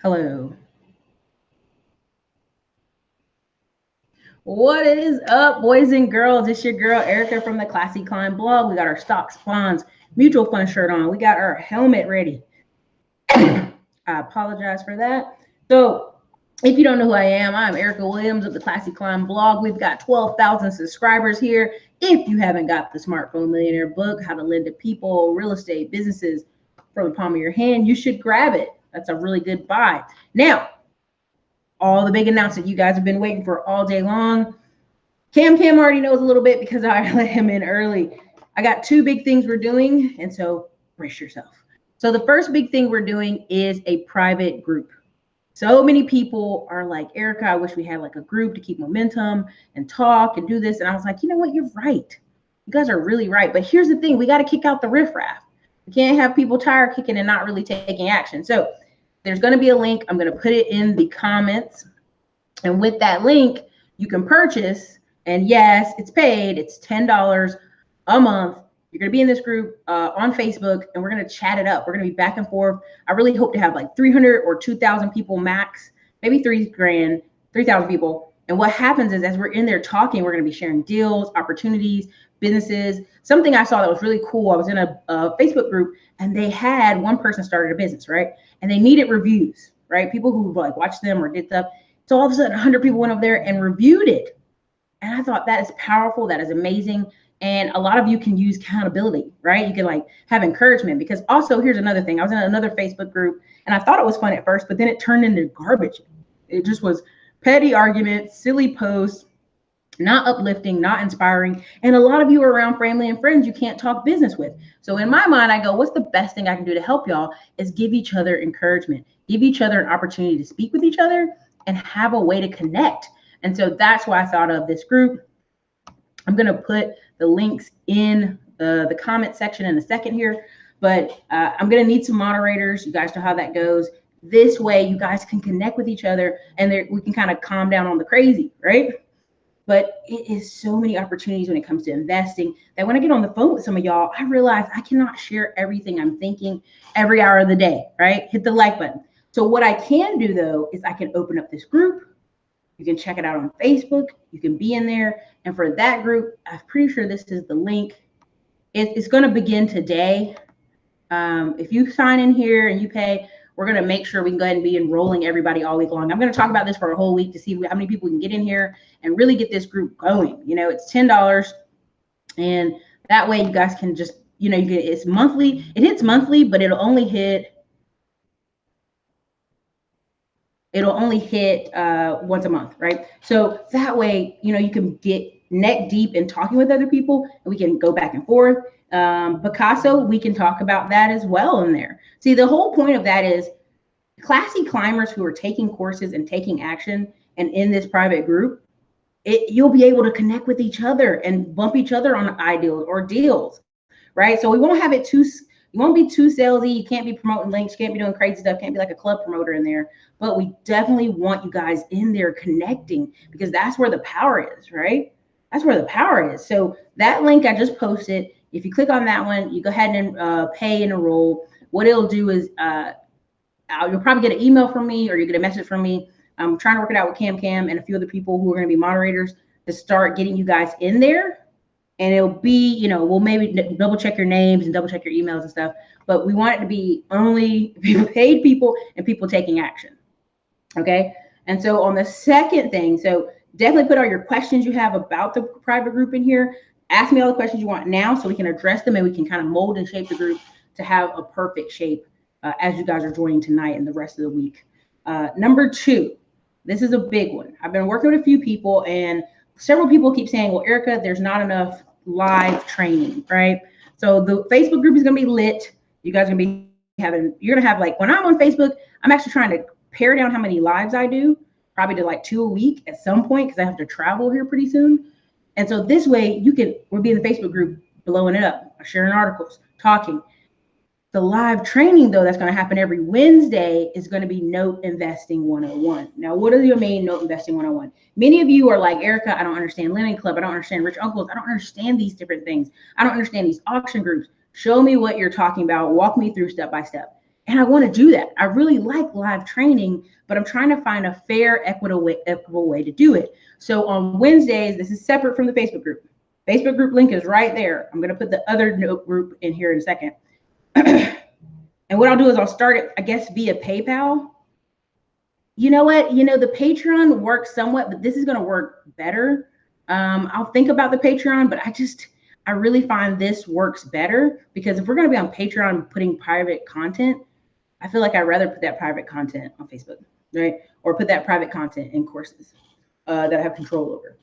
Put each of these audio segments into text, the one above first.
Hello. What is up, boys and girls? It's your girl Erica from the Classy Climb blog. We got our stocks, bonds, mutual fund shirt on. We got our helmet ready. I apologize for that. So, if you don't know who I am, I'm Erica Williams of the Classy Climb blog. We've got 12,000 subscribers here. If you haven't got the Smartphone Millionaire book, How to Lend to People, Real Estate, Businesses from the Palm of Your Hand, you should grab it. That's a really good buy. Now, all the big announcement you guys have been waiting for all day long. Cam already knows a little bit because I let him in early. I got two big things we're doing, and so brace yourself. So the first big thing we're doing is a private group. So many people are like, Erica, I wish we had like a group to keep momentum and talk and do this. And I was like, you know what? You're right. You guys are really right. But here's the thing, we got to kick out the riffraff. We can't have people tire kicking and not really taking action. So there's going to be a link. I'm going to put it in the comments. And with that link, you can purchase. And yes, it's paid. It's $10 a month. You're going to be in this group on Facebook, and we're going to chat it up. We're going to be back and forth. I really hope to have like 300 or 2,000 people max, maybe 3,000 people. And what happens is as we're in there talking, we're going to be sharing deals, opportunities, businesses. Something I saw that was really cool. I was in a Facebook group, and they had one person started a business, right? And they needed reviews, right? People who like watched them or did stuff. So all of a sudden, 100 people went over there and reviewed it. And I thought that is powerful. That is amazing. And a lot of you can use accountability, right? You can like have encouragement, because also here's another thing. I was in another Facebook group and I thought it was fun at first, but then it turned into garbage. It just was petty arguments, silly posts, not uplifting, not inspiring. And a lot of you are around family and friends you can't talk business with. So in my mind, I go, what's the best thing I can do to help y'all is give each other encouragement, give each other an opportunity to speak with each other and have a way to connect. And so that's why I thought of this group. I'm going to put the links in the comment section in a second here, but I'm going to need some moderators. You guys know how that goes. This way, you guys can connect with each other, and we can kind of calm down on the crazy, right? But it is so many opportunities when it comes to investing that when I get on the phone with some of y'all, I realize I cannot share everything I'm thinking every hour of the day, right? Hit the like button. So what I can do, though, is I can open up this group. You can check it out on Facebook. You can be in there. And for that group, I'm pretty sure this is the link. It's going to begin today. If you sign in here and you pay, we're going to make sure we can go ahead and be enrolling everybody all week long. I'm going to talk about this for a whole week to see how many people can get in here and really get this group going. You know, it's $10. And that way you guys can just, you know, it's monthly. It hits monthly, but it'll only hit once a month, right? So that way, you know, you can get neck deep in talking with other people, and we can go back and forth. Picasso, we can talk about that as well in there. See, the whole point of that is classy climbers who are taking courses and taking action and in this private group, you'll be able to connect with each other and bump each other on ideals or deals, right? So we won't have it you won't be too salesy. You can't be promoting links. You can't be doing crazy stuff. Can't be like a club promoter in there. But we definitely want you guys in there connecting, because that's where the power is, right? That's where the power is. So that link I just posted, if you click on that one, you go ahead and pay and enroll. What it'll do is you'll probably get an email from me, or you get a message from me. I'm trying to work it out with Cam and a few other people who are going to be moderators to start getting you guys in there. And it'll be, you know, we'll maybe double check your names and double check your emails and stuff. But we want it to be only paid people and people taking action. Okay. And so on the second thing, so definitely put all your questions you have about the private group in here. Ask me all the questions you want now so we can address them, and we can kind of mold and shape the group to have a perfect shape as you guys are joining tonight and the rest of the week. Number two, this is a big one. I've been working with a few people, and several people keep saying, well, Erica, there's not enough live training, right? So the Facebook group is going to be lit. You guys are going to be you're going to have, like, when I'm on Facebook, I'm actually trying to pare down how many lives I do, probably to like 2 a week at some point, because I have to travel here pretty soon. And so this way we'll be in the Facebook group blowing it up, sharing articles, talking. The live training, though, that's going to happen every Wednesday is going to be Note Investing 101. Now, what are your main Note Investing 101? Many of you are like, Erica, I don't understand Lending Club. I don't understand Rich Uncles. I don't understand these different things. I don't understand these auction groups. Show me what you're talking about. Walk me through step by step. And I want to do that. I really like live training, but I'm trying to find a fair, equitable way to do it. So on Wednesdays, this is separate from the Facebook group. Facebook group link is right there. I'm going to put the other note group in here in a second. And what I'll do is I'll start it, I guess, via PayPal. You know what? The Patreon works somewhat, but this is going to work better. I'll think about the Patreon, but I really find this works better, because if we're going to be on Patreon putting private content, I feel like I'd rather put that private content on Facebook, right? Or put that private content in courses that I have control over.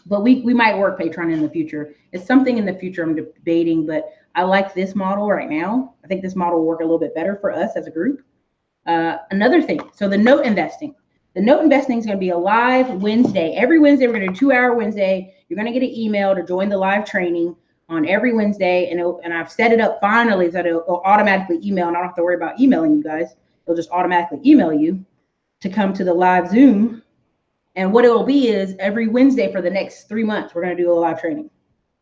But we might work Patreon in the future. It's something in the future I'm debating, but I like this model right now. I think this model will work a little bit better for us as a group. Another thing, so the note investing. The note investing is going to be a live Wednesday. Every Wednesday, we're going to do 2-hour Wednesday. You're going to get an email to join the live training on every Wednesday. And I've set it up finally so that it'll automatically email, and I don't have to worry about emailing you guys. It'll just automatically email you to come to the live Zoom. And what it will be is every Wednesday for the next 3 months, we're going to do a live training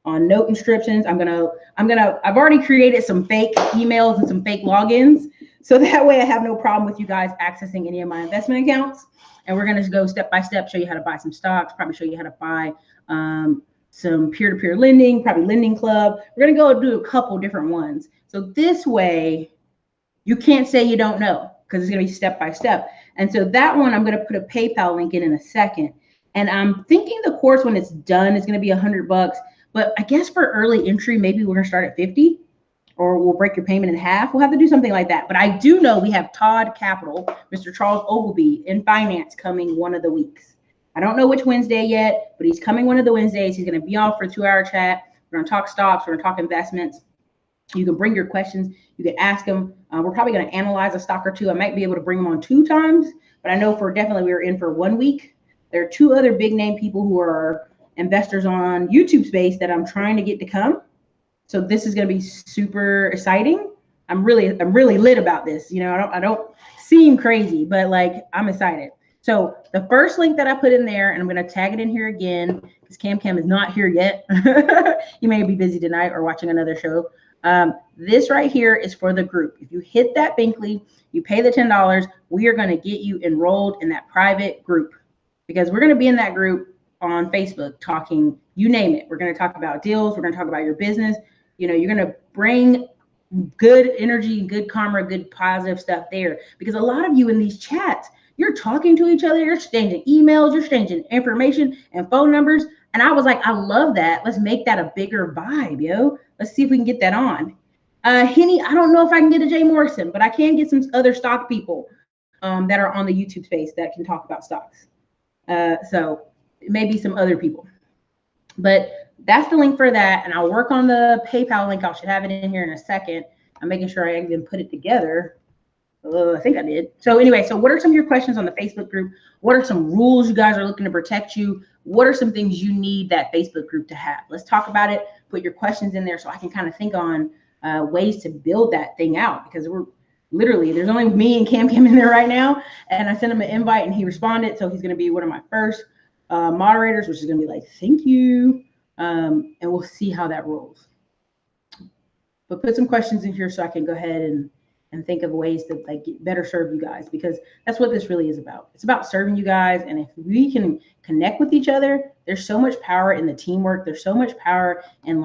on note inscriptions. I've already created some fake emails and some fake logins. So that way I have no problem with you guys accessing any of my investment accounts. And we're going to go step by step, show you how to buy some stocks, probably show you how to buy some peer-to-peer lending, probably Lending Club. We're going to go do a couple different ones. So this way you can't say you don't know, because it's going to be step by step. And so that one, I'm going to put a PayPal link in a second. And I'm thinking the course, when it's done, is going to be $100. But I guess for early entry, maybe we're going to start at 50. Or we'll break your payment in half. We'll have to do something like that. But I do know we have Todd Capital, Mr. Charles Ogilvie in finance, coming one of the weeks. I don't know which Wednesday yet, but he's coming one of the Wednesdays. He's going to be on for a 2-hour chat. We're going to talk stocks. We're going to talk investments. You can bring your questions. You can ask him. We're probably going to analyze a stock or two. I might be able to bring him on 2 times, but I know we're in for 1 week. There are 2 other big name people who are investors on YouTube space that I'm trying to get to come. So this is going to be super exciting. I'm really lit about this. I don't seem crazy, but like, I'm excited. So the first link that I put in there, and I'm going to tag it in here again, because Cam is not here yet. He may be busy tonight or watching another show. This right here is for the group. If you hit that Binkley, you pay the $10, we are going to get you enrolled in that private group, because we're going to be in that group on Facebook talking, you name it. We're going to talk about deals. We're going to talk about your business. You're going to bring good energy, good karma, good positive stuff there, because a lot of you in these chats, you're talking to each other, you're exchanging emails, you're exchanging information and phone numbers. And I was like, I love that. Let's make that a bigger vibe, yo. Let's see if we can get that on. Henny, I don't know if I can get a Jay Morrison, but I can get some other stock people that are on the YouTube space that can talk about stocks. So maybe some other people. But that's the link for that. And I'll work on the PayPal link. I should have it in here in a second. I'm making sure I even put it together. I think I did. So anyway, so what are some of your questions on the Facebook group? What are some rules you guys are looking to protect you? What are some things you need that Facebook group to have? Let's talk about it. Put your questions in there so I can kind of think on ways to build that thing out, because there's only me and Cam in there right now. And I sent him an invite and he responded. So he's going to be one of my first moderators, which is going to be like, thank you. And we'll see how that rolls. But put some questions in here so I can go ahead and think of ways to better serve you guys, because that's what this really is about. It's about serving you guys. And if we can connect with each other, there's so much power in the teamwork. There's so much power in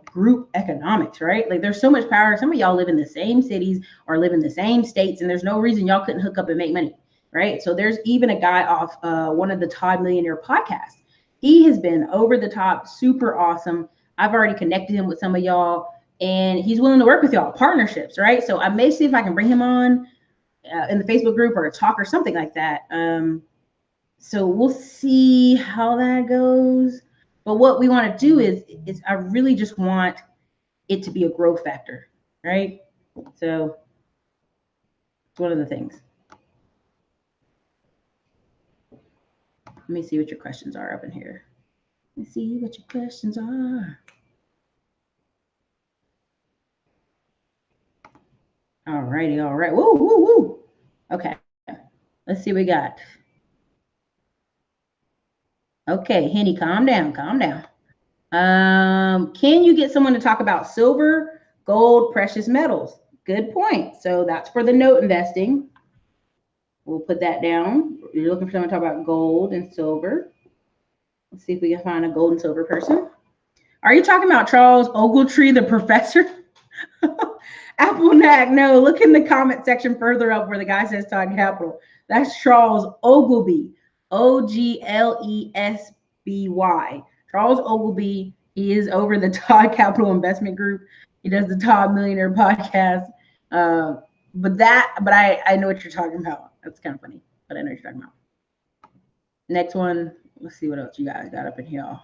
group economics, right? Like, there's so much power. Some of y'all live in the same cities or live in the same states, and there's no reason y'all couldn't hook up and make money, right? So there's even a guy off one of the Todd Millionaire podcasts. He has been over the top, super awesome. I've already connected him with some of y'all, and he's willing to work with y'all, partnerships, right? So I may see if I can bring him on in the Facebook group or a talk or something like that. So we'll see how that goes. But what we want to do is I really just want it to be a growth factor, right? So it's one of the things. Let me see what your questions are up in here. Let me see what your questions are. All righty, all right. Woo, woo, woo. Okay, let's see what we got. Okay, Henny, calm down, calm down. Can you get someone to talk about silver, gold, precious metals? Good point. So that's for the note investing. We'll put that down. You're looking for someone to talk about gold and silver. Let's see if we can find a gold and silver person. Are you talking about Charles Ogletree, the professor? Applenack, no. Look in the comment section further up where the guy says Todd Capital. That's Charles Oglesby, Oglesby. Charles Oglesby. He is over the Todd Capital Investment Group. He does the Todd Millionaire podcast. But I know what you're talking about. That's kind of funny, but I know what you're talking about. Next one. Let's see what else you guys got up in here.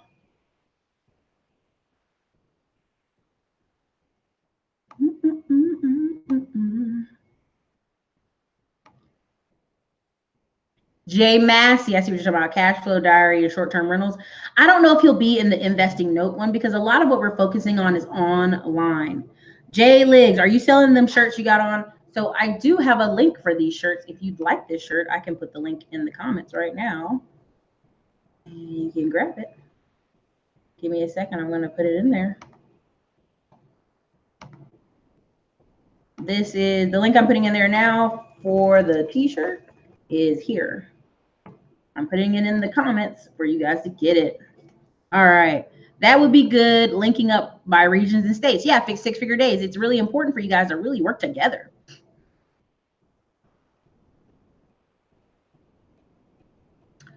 Jay Massey, I see what you're talking about. Cash flow diary and short-term rentals. I don't know if he'll be in the investing note one because a lot of what we're focusing on is online. Jay Liggs, are you selling them shirts you got on? So I do have a link for these shirts. If you'd like this shirt, I can put the link in the comments right now. And you can grab it. Give me a second. I'm going to put it in there. This is the link I'm putting in there now for the t-shirt is here. I'm putting it in the comments for you guys to get it. All right. That would be good. Linking up by regions and states. Yeah, fix six-figure days. It's really important for you guys to really work together.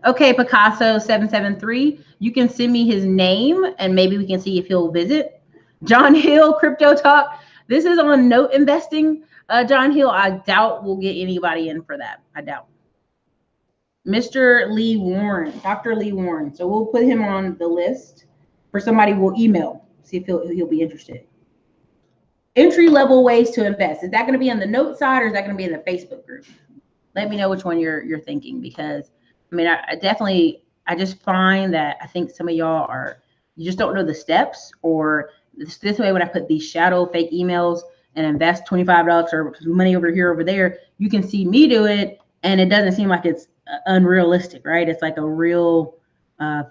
Okay, Picasso 773. You can send me his name and maybe we can see if he'll visit. John Hill, Crypto Talk. This is on note investing. John Hill, I doubt we'll get anybody in for that. I doubt. Mr. Lee Warren, Dr. Lee Warren. So we'll put him on the list for somebody we'll email, see if he'll be interested. Entry-level ways to invest. Is that going to be on the note side or is that going to be in the Facebook group? Let me know which one you're thinking because, I mean, I just find that I think some of y'all you just don't know the steps or this way when I put these shadow fake emails and invest $25 or money over here, over there, you can see me do it and it doesn't seem like it's unrealistic, right? It's like a real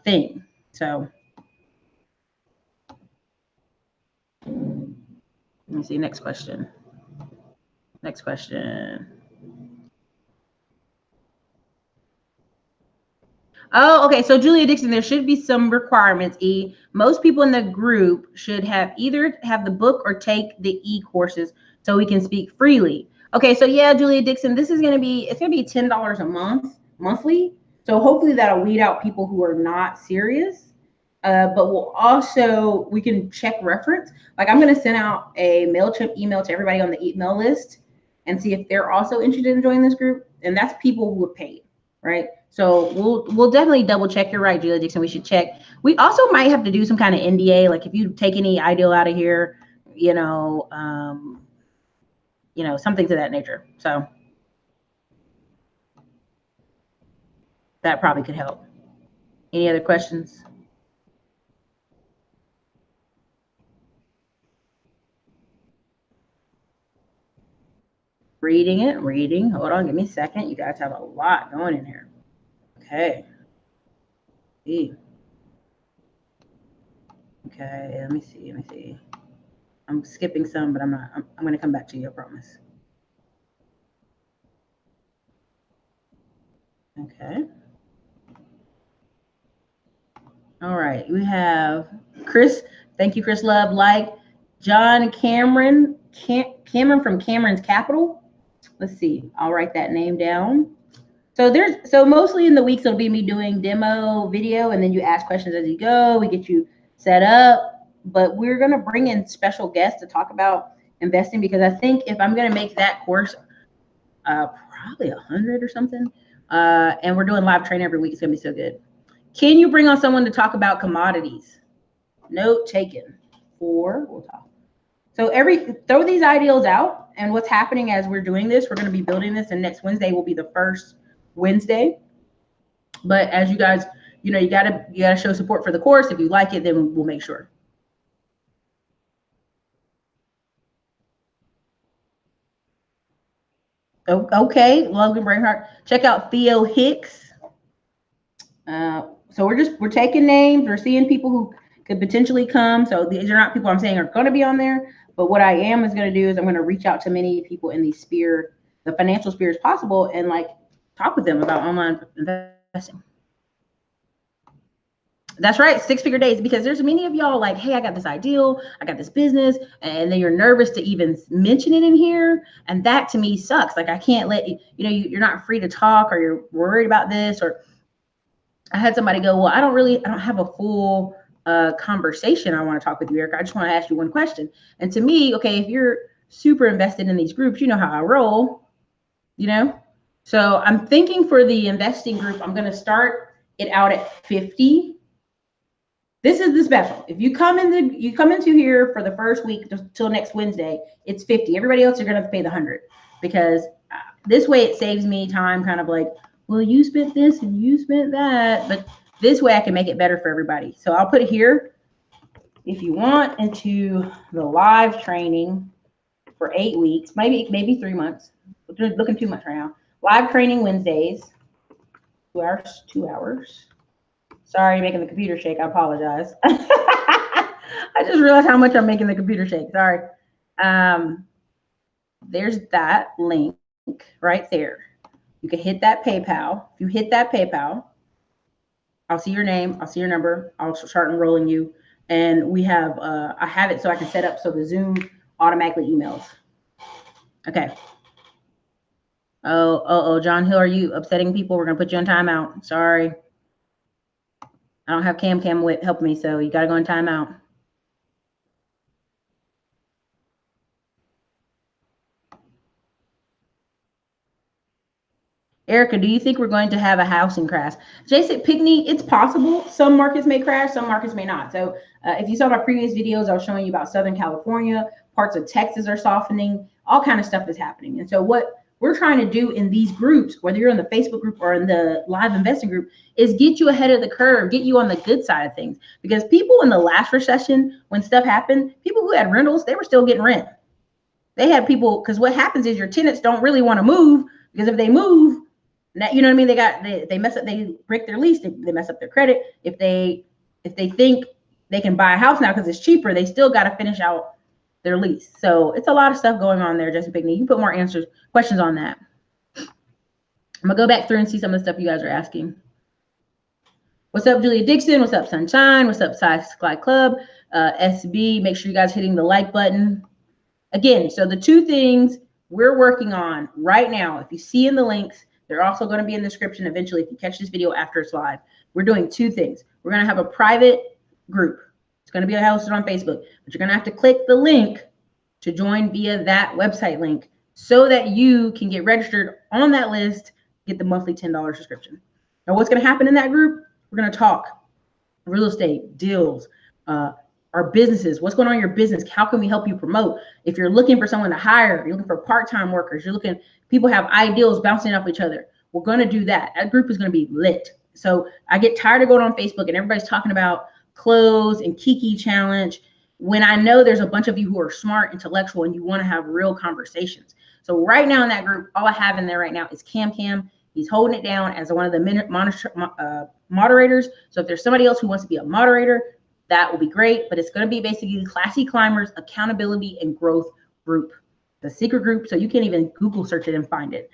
thing. So let me see. Next question. Oh, okay. So Julia Dixon, there should be some requirements. Most people in the group should either have the book or take the e-courses so we can speak freely. Okay, so yeah, Julia Dixon, it's gonna be $10 a month, monthly. So hopefully that'll weed out people who are not serious. But we can check reference. Like I'm gonna send out a MailChimp email to everybody on the email list and see if they're also interested in joining this group. And that's people who are paid, right? So we'll definitely double check. You're right, Julia Dixon. We should check. We also might have to do some kind of NDA. Like if you take any ideal out of here, something to that nature. So that probably could help. Any other questions? Reading. Hold on, give me a second. You guys have a lot going in here. Okay. Okay, let me see. I'm skipping some, but I'm not. I'm going to come back to you, I promise. Okay. All right. We have Chris. Thank you, Chris Love. John Cameron from Cameron's Capital. Let's see. I'll write that name down. So mostly in the weeks it'll be me doing demo video, and then you ask questions as you go. We get you set up, but we're gonna bring in special guests to talk about investing because I think if I'm gonna make that course, probably 100 or something, and we're doing live training every week. It's gonna be so good. Can you bring on someone to talk about commodities? Note taken. We'll talk. So throw these ideals out, and what's happening as we're doing this, we're going to be building this, and next Wednesday will be the first Wednesday. But as you guys, you gotta show support for the course. If you like it, then we'll make sure. Okay, Logan Brainhart. Check out Theo Hicks. So we're taking names. We're seeing people who could potentially come. So these are not people I'm saying are going to be on there, But what I am is going to do is I'm going to reach out to many people in the financial sphere as possible, and like talk with them about online investing. That's right, 6-figure days, because there's many of y'all like, hey, I got this ideal, I got this business, and then you're nervous to even mention it in here. And that to me sucks. Like I can't let you, you're not free to talk, or you're worried about this. Or I had somebody go, well, I don't have a full conversation. I want to talk with you, Erica. I just want to ask you one question. And to me, okay, if you're super invested in these groups, you know how I roll, So I'm thinking for the investing group, I'm going to start it out at 50. This is the special. If you come into here for the first week till next Wednesday, it's 50. Everybody else, you're gonna have to pay the 100, because this way it saves me time. Kind of like, well, you spent this and you spent that, but this way I can make it better for everybody. So I'll put it here. If you want into the live training for 8 weeks, maybe 3 months. Looking too much right now. Live training Wednesdays, 2 hours. Sorry, making the computer shake. I apologize. I just realized how much I'm making the computer shake. Sorry. There's that link right there. You can hit that PayPal. If you hit that PayPal, I'll see your name. I'll see your number. I'll start enrolling you. And we have, I have it so I can set up so the Zoom automatically emails. Okay. Oh, John Hill, are you upsetting people? We're going to put you on timeout. Sorry. I don't have Cam help me, so you got to go in timeout. Erica, do you think we're going to have a housing crash? Jason Pickney, it's possible. Some markets may crash, some markets may not. So if you saw my previous videos, I was showing you about Southern California, parts of Texas are softening, all kind of stuff is happening. And so what we're trying to do in these groups, whether you're in the Facebook group or in the live investing group, is get you ahead of the curve, get you on the good side of things. Because people in the last recession, when stuff happened, people who had rentals, they were still getting rent. They had people, because what happens is your tenants don't really want to move, because if they move, you know what I mean? They mess up, they break their lease, they mess up their credit. If they think they can buy a house now because it's cheaper, they still got to finish out their lease. So it's a lot of stuff going on there, Jesse Pickney. You put more questions on that. I'm gonna go back through and see some of the stuff you guys are asking. What's up, Julia Dixon? What's up, Sunshine? What's up, Sky Club? SB, make sure you guys are hitting the like button. Again, so the 2 things we're working on right now, if you see in the links, they're also going to be in the description eventually if you catch this video after it's live. We're doing 2 things. We're going to have a private group. It's going to be hosted on Facebook, but you're going to have to click the link to join via that website link so that you can get registered on that list, get the monthly $10 subscription. Now, what's going to happen in that group? We're going to talk real estate, deals, our businesses, what's going on in your business, how can we help you promote? If you're looking for someone to hire, you're looking for part-time workers, people have ideals bouncing off each other. We're going to do that. That group is going to be lit. So I get tired of going on Facebook and everybody's talking about close and Kiki challenge when I know there's a bunch of you who are smart, intellectual, and you want to have real conversations. So right now in that group, all I have in there right now is Cam. He's holding it down as one of the moderators. So if there's somebody else who wants to be a moderator, that will be great. But it's going to be basically Classy Climbers Accountability and Growth Group, the secret group. So you can't even Google search it and find it.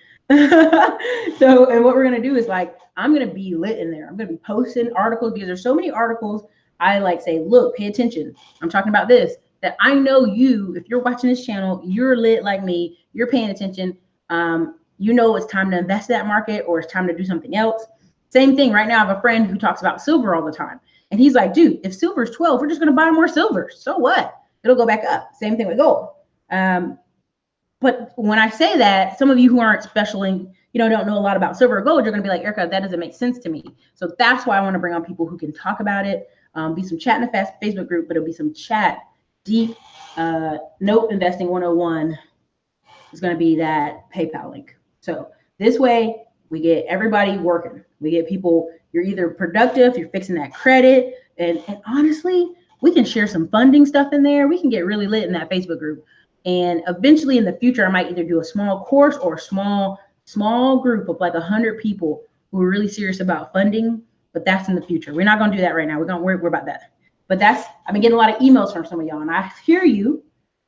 So, and what we're going to do is I'm going to be lit in there. I'm going to be posting articles because there's so many articles. I say, look, pay attention. I'm talking about this, that I know you, if you're watching this channel, you're lit like me, you're paying attention. It's time to invest in that market or it's time to do something else. Same thing right now. I have a friend who talks about silver all the time. And he's like, dude, if silver's 12, we're just going to buy more silver. So what? It'll go back up. Same thing with gold. But when I say that, some of you who aren't don't know a lot about silver or gold, you're going to be like, Erica, that doesn't make sense to me. So that's why I want to bring on people who can talk about it. Be some chat in the Facebook group, but it'll be some chat. Deep Note Investing 101 is going to be that PayPal link. So this way we get everybody working. We get people, you're either productive, you're fixing that credit. And honestly, we can share some funding stuff in there. We can get really lit in that Facebook group. And eventually in the future, I might either do a small course or a small group of 100 people who are really serious about funding. But that's in the future. We're not going to do that right now. We're about that. But I've been getting a lot of emails from some of y'all. And I hear you.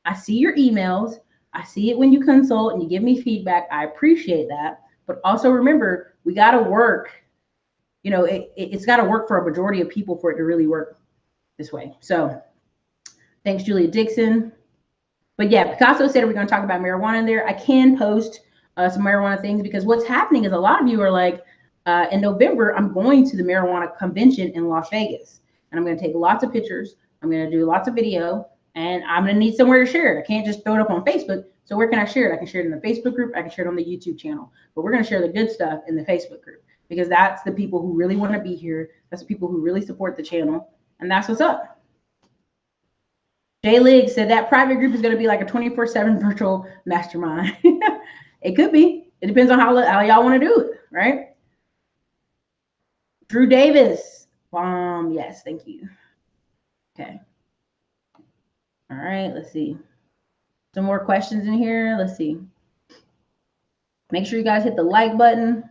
I see your emails. I see it when you consult and you give me feedback. I appreciate that. But also remember, we got to work. You know, it's got to work for a majority of people for it to really work this way. So thanks, Julia Dixon. But yeah, Picasso said we're going to talk about marijuana in there. I can post some marijuana things because what's happening is a lot of you are like, in November, I'm going to the marijuana convention in Las Vegas. And I'm going to take lots of pictures. I'm going to do lots of video. And I'm going to need somewhere to share it. I can't just throw it up on Facebook. So where can I share it? I can share it in the Facebook group. I can share it on the YouTube channel. But we're going to share the good stuff in the Facebook group because that's the people who really want to be here. That's the people who really support the channel. And that's what's up. Jay Ligg said that private group is going to be like a 24/7 virtual mastermind. It could be. It depends on how y'all want to do it, right? Drew Davis. Yes, thank you. Okay. All right, let's see. Some more questions in here. Let's see. Make sure you guys hit the like button.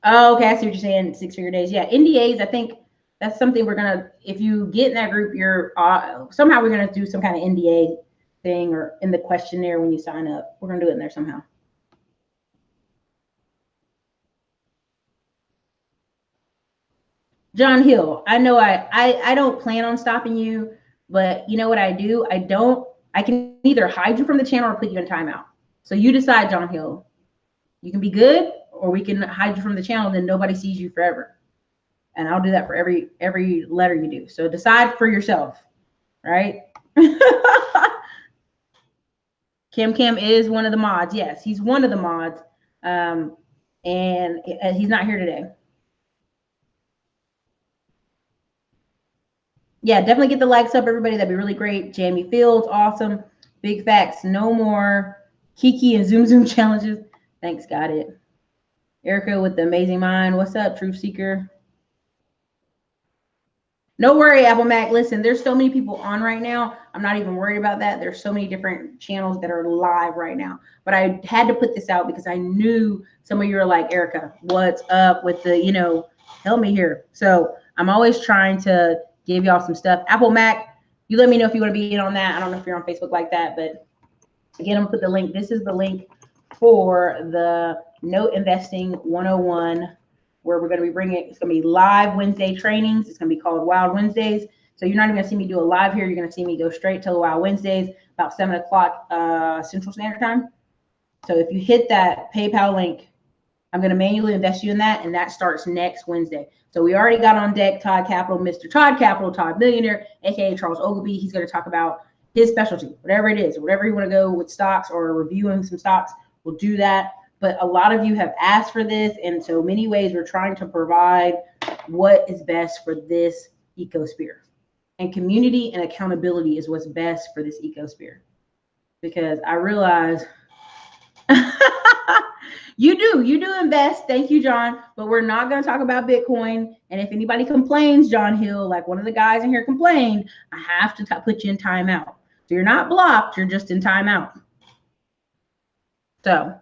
Oh, okay, I see what you're saying. 6-figure days. Yeah, NDAs, I think that's something we're going to, if you get in that group, you're somehow we're going to do some kind of NDA thing or in the questionnaire when you sign up. We're going to do it in there somehow. John Hill, I know I don't plan on stopping you, but you know what I do? I can either hide you from the channel or put you in timeout. So you decide, John Hill. You can be good or we can hide you from the channel, then nobody sees you forever. And I'll do that for every letter you do. So decide for yourself, right? Kim is one of the mods. Yes, he's one of the mods. And he's not here today. Yeah, definitely get the likes up, everybody. That'd be really great. Jamie Fields, awesome. Big facts, no more Kiki and Zoom challenges. Thanks, got it. Erica with the amazing mind. What's up, Truth Seeker? No worry, Apple Mac. Listen, there's so many people on right now. I'm not even worried about that. There's so many different channels that are live right now. But I had to put this out because I knew some of you are like, Erica, what's up with the, help me here. So I'm always trying to give y'all some stuff. Apple Mac, you let me know if you want to be in on that. I don't know if you're on Facebook like that, but again, I'm gonna put the link. This is the link for the Note Investing 101, where we're going to be bringing it. It's going to be live Wednesday trainings. It's going to be called Wild Wednesdays. So you're not even going to see me do a live here. You're going to see me go straight to the Wild Wednesdays about 7 o'clock Central Standard Time. So if you hit that PayPal link, I'm going to manually invest you in that, and that starts next Wednesday. So we already got on deck Todd Capital, Mr. Todd Capital, Todd Millionaire, aka Charles Ogilvie. He's going to talk about his specialty, whatever it is, whatever you want to go with stocks or reviewing some stocks, we'll do that. But a lot of you have asked for this, and so many ways we're trying to provide what is best for this ecosphere. And community and accountability is what's best for this ecosphere. Because I realize you do invest. Thank you, John. But we're not going to talk about Bitcoin. And if anybody complains, John Hill, like one of the guys in here complained, I have to put you in timeout. So you're not blocked, you're just in timeout. So,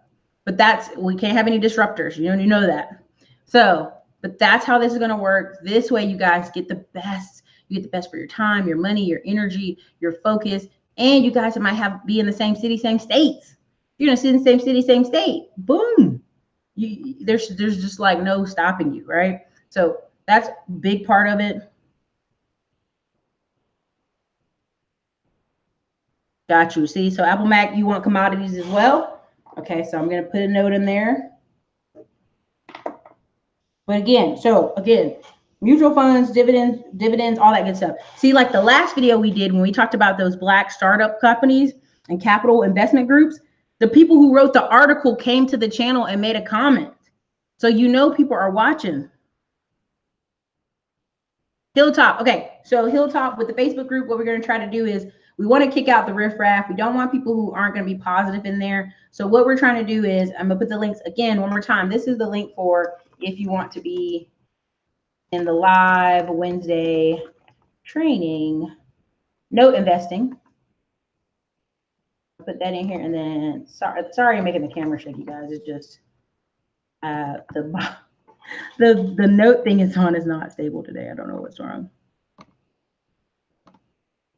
but we can't have any disruptors. You know that. So, but that's how this is going to work. This way you guys get the best. You get the best for your time, your money, your energy, your focus, and you guys might be in the same city, same states. You're going to sit in the same city, same state. Boom. There's just like no stopping you, right? So that's a big part of it. Got you. See, so Apple Mac, you want commodities as well? Okay, so I'm going to put a note in there. But again, mutual funds, dividends, all that good stuff. See, like the last video we did when we talked about those Black startup companies and capital investment groups, the people who wrote the article came to the channel and made a comment. So people are watching. Hilltop. Okay, so Hilltop with the Facebook group, what we're going to try to do is we want to kick out the riffraff. We don't want people who aren't going to be positive in there. So what we're trying to do is, I'm going to put the links again one more time. This is the link for if you want to be in the live Wednesday training, Note Investing. I'll put that in here, and then sorry I'm making the camera shake, you guys. It's just The note thing is on is not stable today. I don't know what's wrong.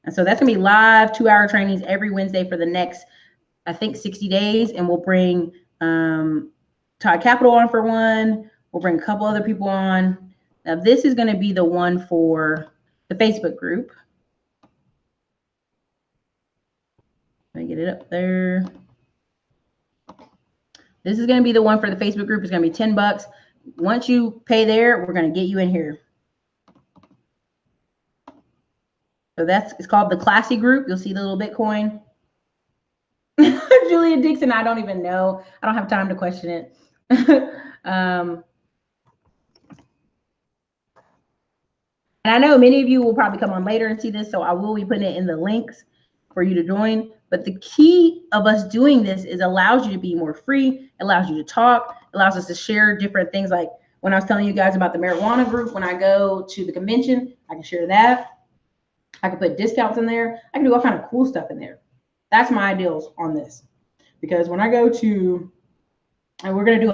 And so that's gonna be live 2-hour trainings every Wednesday for the next, I think, 60 days. And we'll bring Todd Capital on for one. We'll bring a couple other people on. Now this is gonna be the one for the Facebook group. Let me get it up there. This is gonna be the one for the Facebook group. It's gonna be $10. Once you pay there, we're gonna get you in here. So it's called the Classy Group. You'll see the little Bitcoin. Julia Dixon, I don't even know. I don't have time to question it. And I know many of you will probably come on later and see this, so I will be putting it in the links for you to join. But the key of us doing this is allows you to be more free, allows you to talk, allows us to share different things. Like when I was telling you guys about the marijuana group, when I go to the convention, I can share that. I can put discounts in there. I can do all kind of cool stuff in there. That's my ideals on this. Because when I go to, and we're going to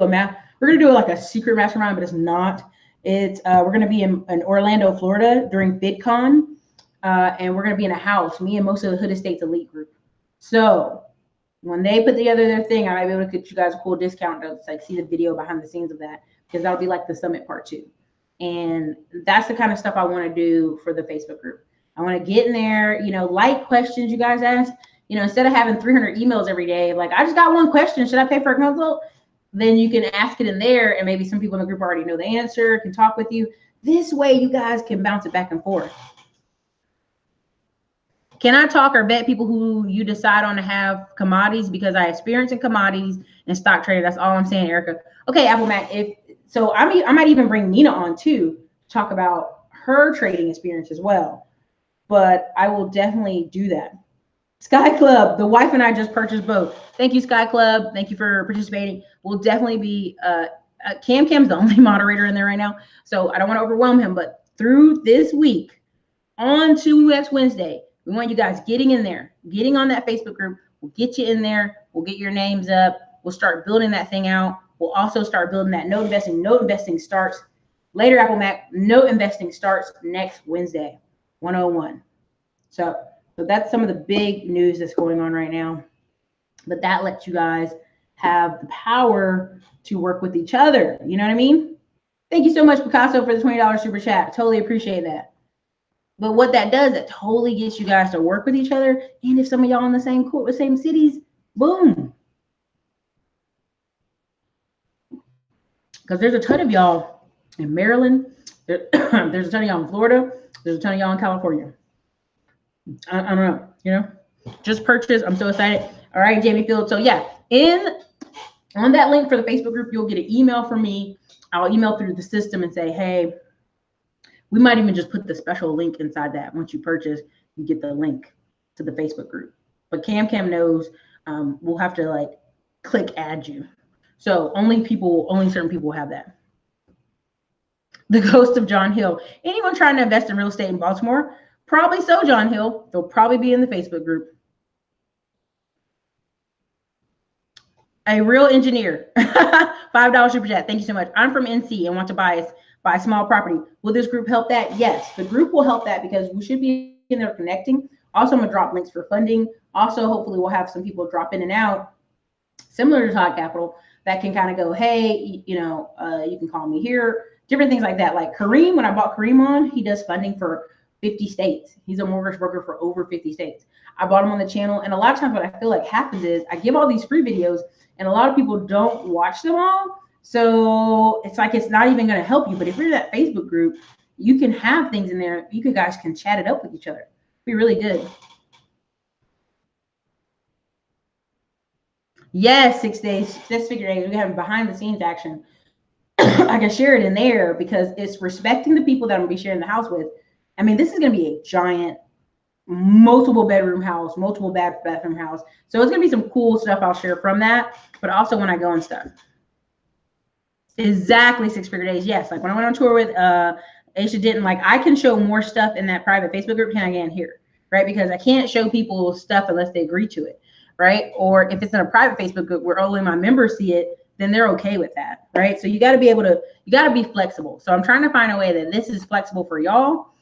do like a secret mastermind, but it's not. It's we're going to be in Orlando, Florida during VidCon, and we're going to be in a house, me and most of the Hood Estates elite group. So when they put together their thing, I might be able to get you guys a cool discount to like see the video behind the scenes of that, because that'll be like the summit part 2. And that's the kind of stuff I want to do for the Facebook group. I want to get in there, like questions you guys ask, instead of having 300 emails every day, like I just got one question, should I pay for a consult? Then you can ask it in there, and maybe some people in the group already know the answer, can talk with you. This way you guys can bounce it back and forth. Can I talk or vet people who you decide on to have commodities? Because I experience in commodities and stock trading. That's all I'm saying, Erica. Okay, Apple Mac. I might even bring Nina on too, to talk about her trading experience as well. But I will definitely do that. Sky Club, the wife and I just purchased both. Thank you, Sky Club. Thank you for participating. We'll definitely be, Cam's the only moderator in there right now, so I don't want to overwhelm him, but through this week, on to next Wednesday, we want you guys getting in there, getting on that Facebook group. We'll get you in there. We'll get your names up. We'll start building that thing out. We'll also start building that note investing. Note investing starts later, Apple Mac. Note investing starts next Wednesday. 101. So that's some of the big news that's going on right now. But that lets you guys have the power to work with each other. You know what I mean? Thank you so much, Picasso, for the $20 super chat. Totally appreciate that. But what that does, it totally gets you guys to work with each other. And if some of y'all in the same court with same cities, boom. Because there's a ton of y'all in Maryland. There's a ton of y'all in Florida. There's a ton of y'all in California. I don't know, just purchase. I'm so excited. All right, Jamie Field. So yeah, on that link for the Facebook group, you'll get an email from me. I'll email through the system and say, hey, we might even just put the special link inside that. Once you purchase, you get the link to the Facebook group. But Cam knows we'll have to like click add you. So only certain people will have that. The ghost of John Hill. Anyone trying to invest in real estate in Baltimore? Probably so, John Hill. They'll probably be in the Facebook group. A real engineer. $5 super chat. Thank you so much. I'm from NC and want to buy a small property. Will this group help that? Yes, the group will help that because we should be in there connecting. Also, I'm going to drop links for funding. Also, hopefully we'll have some people drop in and out, similar to Todd Capital, that can kind of go, hey, you can call me here. Different things like that. Like Kareem, when I bought Kareem on, he does funding for 50 states. He's a mortgage broker for over 50 states. I bought him on the channel. And a lot of times what I feel like happens is I give all these free videos and a lot of people don't watch them all. So it's like, it's not even going to help you. But if you're in that Facebook group, you can have things in there. You guys can chat it up with each other. It'd be really good. Yes, 6 days, 6 figure days. We have behind the scenes action. I can share it in there because it's respecting the people that I'm going to be sharing the house with. I mean, this is going to be a giant multiple bedroom house, multiple bathroom house. So it's going to be some cool stuff I'll share from that, but also when I go and stuff. Exactly, 6 figure days. Yes. Like when I went on tour with Aisha Denton, like I can show more stuff in that private Facebook group than I can here, right? Because I can't show people stuff unless they agree to it, right? Or if it's in a private Facebook group where only my members see it, then they're okay with that, right? So you got to be able to, you got to be flexible. So I'm trying to find a way that this is flexible for y'all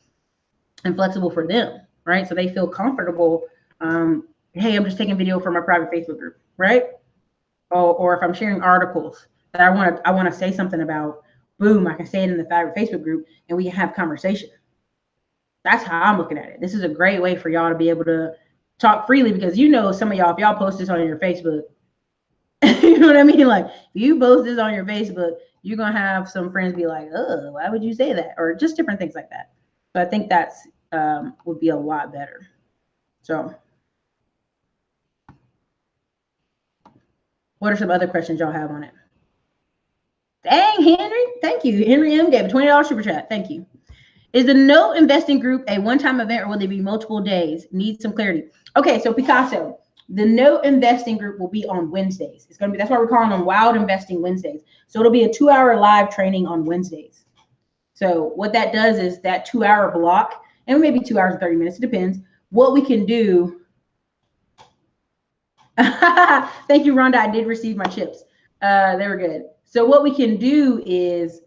and flexible for them, right? So they feel comfortable. Hey, I'm just taking video from my private Facebook group, right? Or if I'm sharing articles that I want to say something about, boom, I can say it in the private Facebook group and we can have conversation. That's how I'm looking at it. This is a great way for y'all to be able to talk freely, because you know, some of y'all, if y'all post this on your Facebook, you know what I mean? Like, if you post this on your Facebook, you're going to have some friends be like, oh, why would you say that? Or just different things like that. So I think that's would be a lot better. So what are some other questions y'all have on it? Dang, Henry. Thank you. Henry M gave a $20 super chat. Thank you. Is the no investing group a one-time event, or will they be multiple days? Need some clarity. Okay, so Picasso, the no investing group will be on Wednesdays. It's going to be, that's why we're calling them Wild Investing Wednesdays. So it'll be a 2-hour live training on Wednesdays. So what that does is that 2-hour block, and maybe 2 hours and 30 minutes, it depends, what we can do. Thank you, Rhonda. I did receive my chips. They were good. So what we can do is,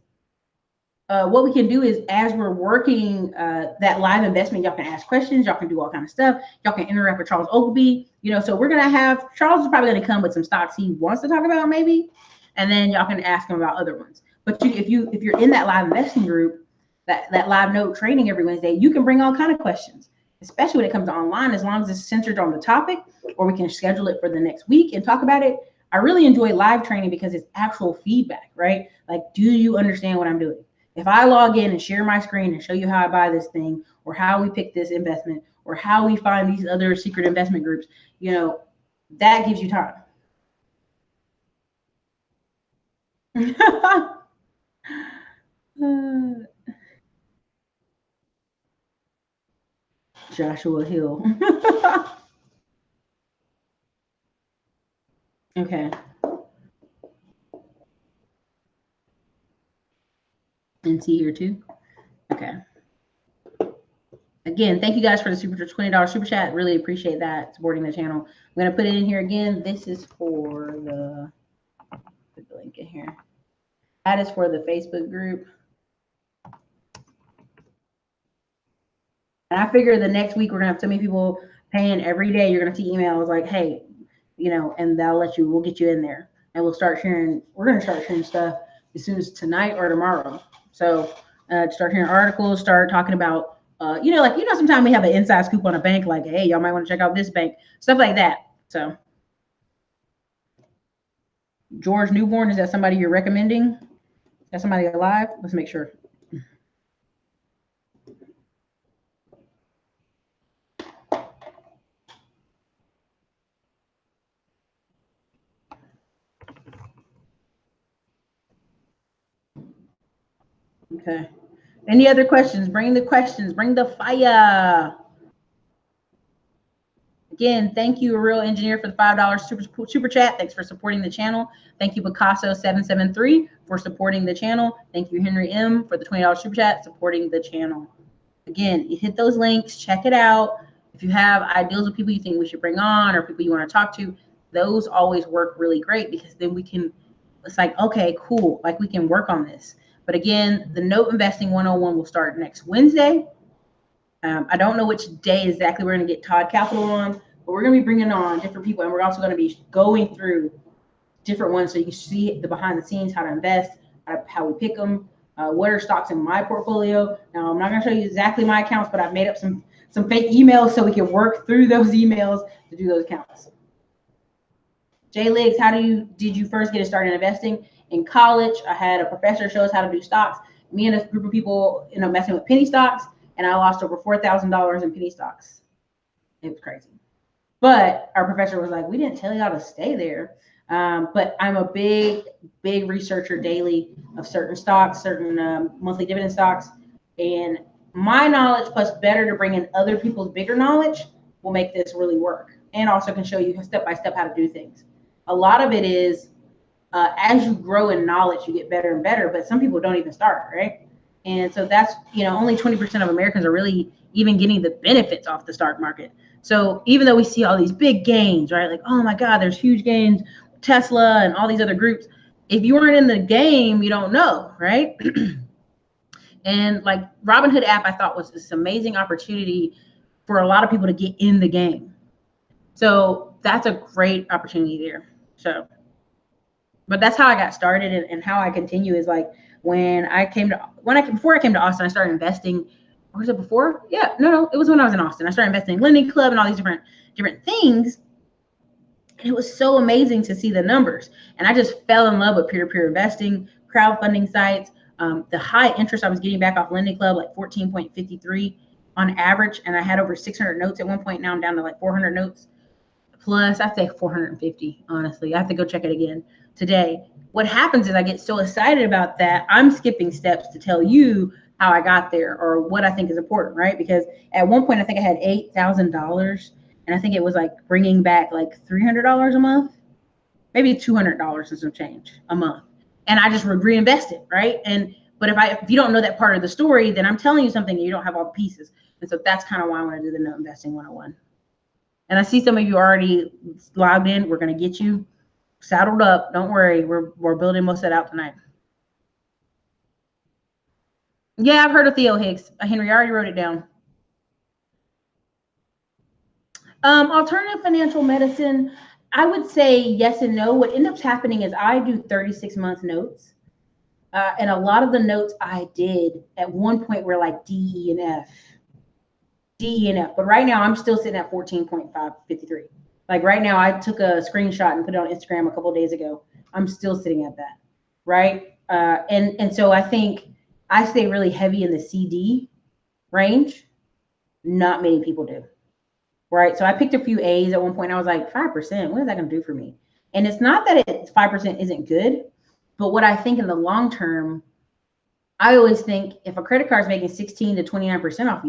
as we're working that live investment, y'all can ask questions, y'all can do all kind of stuff, y'all can interact with Charles Ogilvie, you know. So we're gonna have, Charles is probably gonna come with some stocks he wants to talk about maybe, and then y'all can ask him about other ones. But if you're in that live investing group, that live note training every Wednesday, you can bring all kind of questions, especially when it comes to online, as long as it's centered on the topic, or we can schedule it for the next week and talk about it. I really enjoy live training because it's actual feedback, right? Like, do you understand what I'm doing? If I log in and share my screen and show you how I buy this thing, or how we pick this investment, or how we find these other secret investment groups, you know, that gives you time. Joshua Hill. Okay. NC here too. Okay. Again, thank you guys for the $20 super chat. Really appreciate that, supporting the channel. I'm gonna put it in here again. This is for the, put the link in here. That is for the Facebook group. And I figure the next week we're gonna have so many people paying every day. You're gonna see emails like, hey, you know, and we'll get you in there, and we'll start sharing. We're gonna start sharing stuff as soon as tonight or tomorrow. So start sharing articles, start talking about, sometimes we have an inside scoop on a bank, like, hey, y'all might want to check out this bank, stuff like that. So George Newborn, is that somebody you're recommending? Is that somebody alive? Let's make sure. Okay. Any other questions? Bring the questions. Bring the fire. Again, thank you, A Real Engineer, for the $5 super chat. Thanks for supporting the channel. Thank you, Picasso773, for supporting the channel. Thank you, Henry M, for the $20 super chat, supporting the channel. Again, you hit those links, check it out. If you have ideas of people you think we should bring on, or people you want to talk to, those always work really great, because then we can, it's like, okay, cool, like we can work on this. But again, the Note Investing 101 will start next Wednesday. I don't know which day exactly we're going to get Todd Capital on, but we're going to be bringing on different people, and we're also going to be going through different ones so you can see the behind the scenes, how to invest, how we pick them, what are stocks in my portfolio. Now, I'm not going to show you exactly my accounts, but I've made up some fake emails so we can work through those emails to do those accounts. Jay Liggs, did you first get started investing? In college, I had a professor show us how to do stocks. Me and a group of people, messing with penny stocks, and I lost over $4,000 in penny stocks. It was crazy. But our professor was like, we didn't tell y'all to stay there. But I'm a big researcher daily of certain stocks, certain monthly dividend stocks. And my knowledge, plus better to bring in other people's bigger knowledge, will make this really work. And also can show you step by step how to do things. A lot of it is, as you grow in knowledge, you get better and better. But some people don't even start, right? And so that's, only 20% of Americans are really even getting the benefits off the stock market. So even though we see all these big gains, right? Like, oh my God, there's huge gains, Tesla and all these other groups. if you weren't in the game, you don't know, right? And like Robinhood app, I thought was this amazing opportunity for a lot of people to get in the game. So that's a great opportunity there. So, but that's how I got started, and how I continue is like before I came to Austin, I started investing. Or was it before? Yeah, no, it was when I was in Austin. I started investing in Lending Club and all these different things. And it was so amazing to see the numbers. And I just fell in love with peer-to-peer investing, crowdfunding sites. The high interest I was getting back off Lending Club, like 14.53 on average. And I had over 600 notes at one point. Now I'm down to like 400 notes plus. I'd say 450, honestly. I have to go check it again today. What happens is I get so excited about that, I'm skipping steps to tell you how I got there or what I think is important, right? Because at one point, I think I had $8,000, and I think it was like bringing back like $300 a month, maybe $200 and some change a month. And I just reinvest it, right? But if you don't know that part of the story, then I'm telling you something and you don't have all the pieces. And so that's kind of why I want to do the Note Investing 101. And I see some of you already logged in. We're going to get you saddled up. Don't worry. We're building most of that out tonight. Yeah, I've heard of Theo Hicks. Henry, I already wrote it down. Alternative financial medicine, I would say yes and no. What ends up happening is I do 36-month notes. And a lot of the notes I did at one point were like D, E, and F. But right now I'm still sitting at 14.553. Like right now, I took a screenshot and put it on Instagram a couple of days ago. I'm still sitting at that, right? And so I think I stay really heavy in the CD range. Not many people do, right? So I picked a few A's at one point. I was like, 5%, what is that going to do for me? And it's not that 5% isn't good, but what I think in the long term, I always think if a credit card is making 16 to 29% off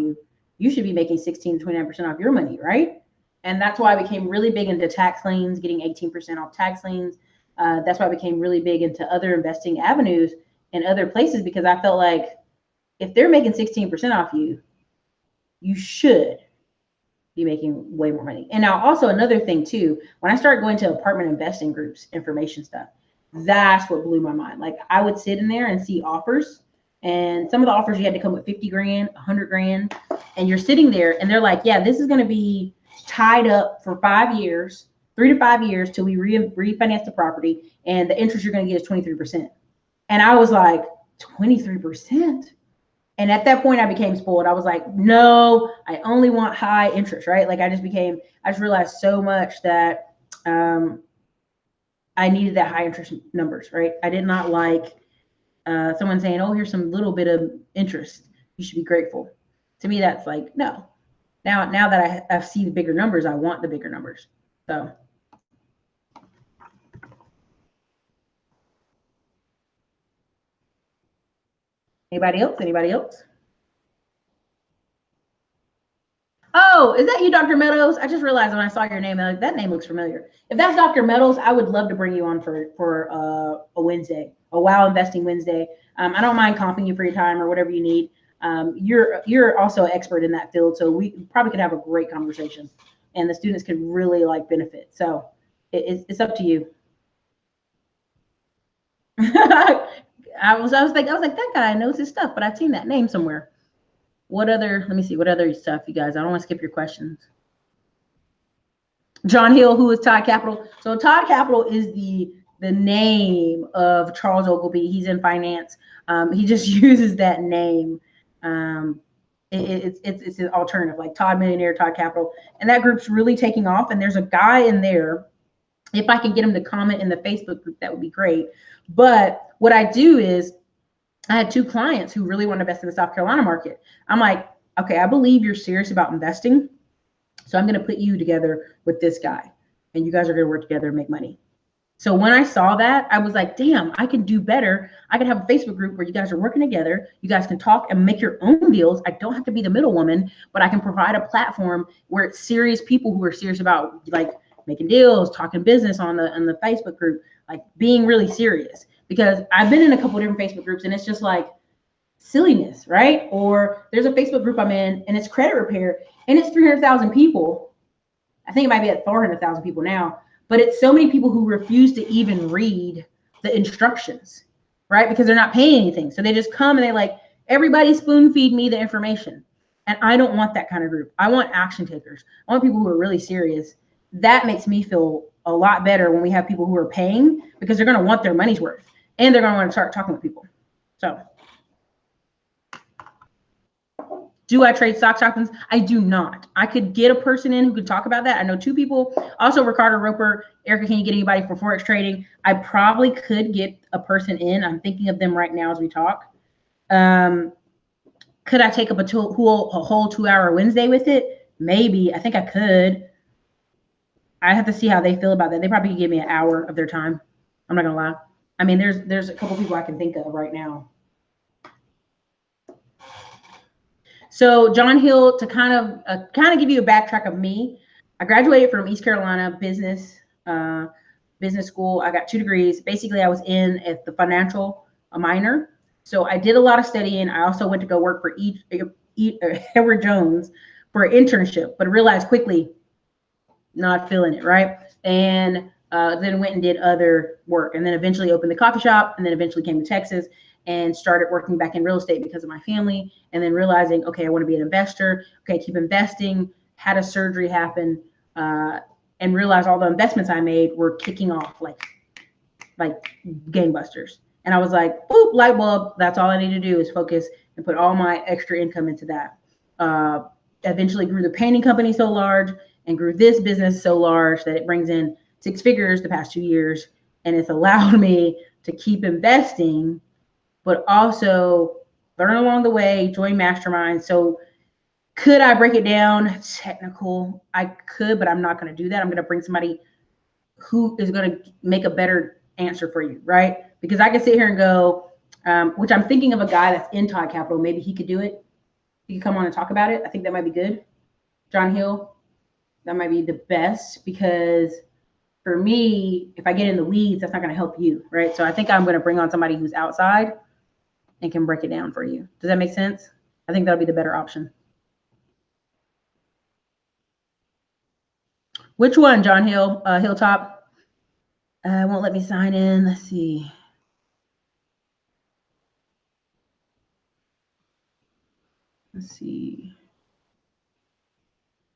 you should be making 16 to 29% off your money, right? And that's why I became really big into tax liens, getting 18% off tax liens. That's why I became really big into other investing avenues and other places, because I felt like if they're making 16% off you should be making way more money. And now also another thing too, when I started going to apartment investing groups, information stuff, that's what blew my mind. Like I would sit in there and see offers, and some of the offers you had to come with 50 grand, 100 grand, and you're sitting there and they're like, yeah, this is going to be tied up for 5 years, 3 to 5 years till we refinance the property, and the interest you're going to get is 23%. And I was like, 23%? And at that point I became spoiled. I was like, no, I only want high interest, right? Like I just realized so much that I needed that high interest numbers, right? I did not like someone saying, oh, here's some little bit of interest, you should be grateful. To me, that's like, no. Now that I see the bigger numbers, I want the bigger numbers. So. Anybody else? Oh, is that you, Dr. Meadows? I just realized when I saw your name, like, that name looks familiar. If that's Dr. Meadows, I would love to bring you on for a Wednesday, a Wow Investing Wednesday. I don't mind comping you for your time or whatever you need. You're also an expert in that field, so we probably could have a great conversation, and the students could really like benefit. So it's up to you. I was like that guy knows his stuff, but I've seen that name somewhere. What other stuff, you guys? I don't want to skip your questions. John Hill, who is Todd Capital? So Todd Capital is the name of Charles Ogilvie. He's in finance. He just uses that name. It's an alternative, like Todd Millionaire, Todd Capital, and that group's really taking off. And there's a guy in there. If I can get him to comment in the Facebook group, that would be great. But what I do is, I had 2 clients who really want to invest in the South Carolina market. I'm like, okay, I believe you're serious about investing, so I'm going to put you together with this guy, and you guys are going to work together and make money. So when I saw that, I was like, damn, I can do better. I can have a Facebook group where you guys are working together. You guys can talk and make your own deals. I don't have to be the middle woman, but I can provide a platform where it's serious people who are serious about like making deals, talking business on the Facebook group, like being really serious. Because I've been in a couple of different Facebook groups and it's just like silliness, right? Or there's a Facebook group I'm in and it's credit repair and it's 300,000 people. I think it might be at 400,000 people now, but it's so many people who refuse to even read the instructions, right? Because they're not paying anything. So they just come and they like, everybody spoon feed me the information. And I don't want that kind of group. I want action takers. I want people who are really serious. That makes me feel a lot better when we have people who are paying, because they're going to want their money's worth and they're going to want to start talking with people. So do I trade stocks options? I do not. I could get a person in who could talk about that. I know 2 people. Also, Ricardo Roper, Erica, can you get anybody for Forex trading? I probably could get a person in. I'm thinking of them right now as we talk. Could I take up a whole 2-hour Wednesday with it? Maybe. I think I could. I have to see how they feel about that. They probably could give me an hour of their time. I'm not gonna lie. I mean, there's a couple people I can think of right now. So John Hill, to kind of give you a backtrack of me, I graduated from East Carolina business school. I got 2 degrees. Basically, I was in at the financial minor. So I did a lot of studying. I also went to go work for Edward Jones for an internship, but realized quickly not feeling it, right? And then went and did other work, and then eventually opened the coffee shop, and then eventually came to Texas and started working back in real estate because of my family, and then realizing, okay, I want to be an investor. Okay, keep investing. Had a surgery happen, and realized all the investments I made were kicking off like gangbusters. And I was like, boop, light bulb. That's all I need to do is focus and put all my extra income into that. Eventually grew the painting company so large and grew this business so large that it brings in 6 figures the past 2 years. And it's allowed me to keep investing, but also learn along the way, join masterminds. So could I break it down technical? I could, but I'm not going to do that. I'm going to bring somebody who is going to make a better answer for you, right? Because I can sit here and go, which I'm thinking of a guy that's in Todd Capital. Maybe he could do it. He could come on and talk about it. I think that might be good. John Hill, that might be the best, because for me, if I get in the weeds, that's not going to help you, right? So I think I'm going to bring on somebody who's outside and can break it down for you. Does that make sense? I think that'll be the better option. Which one, John Hill? Hilltop? Won't let me sign in. Let's see. Let's see.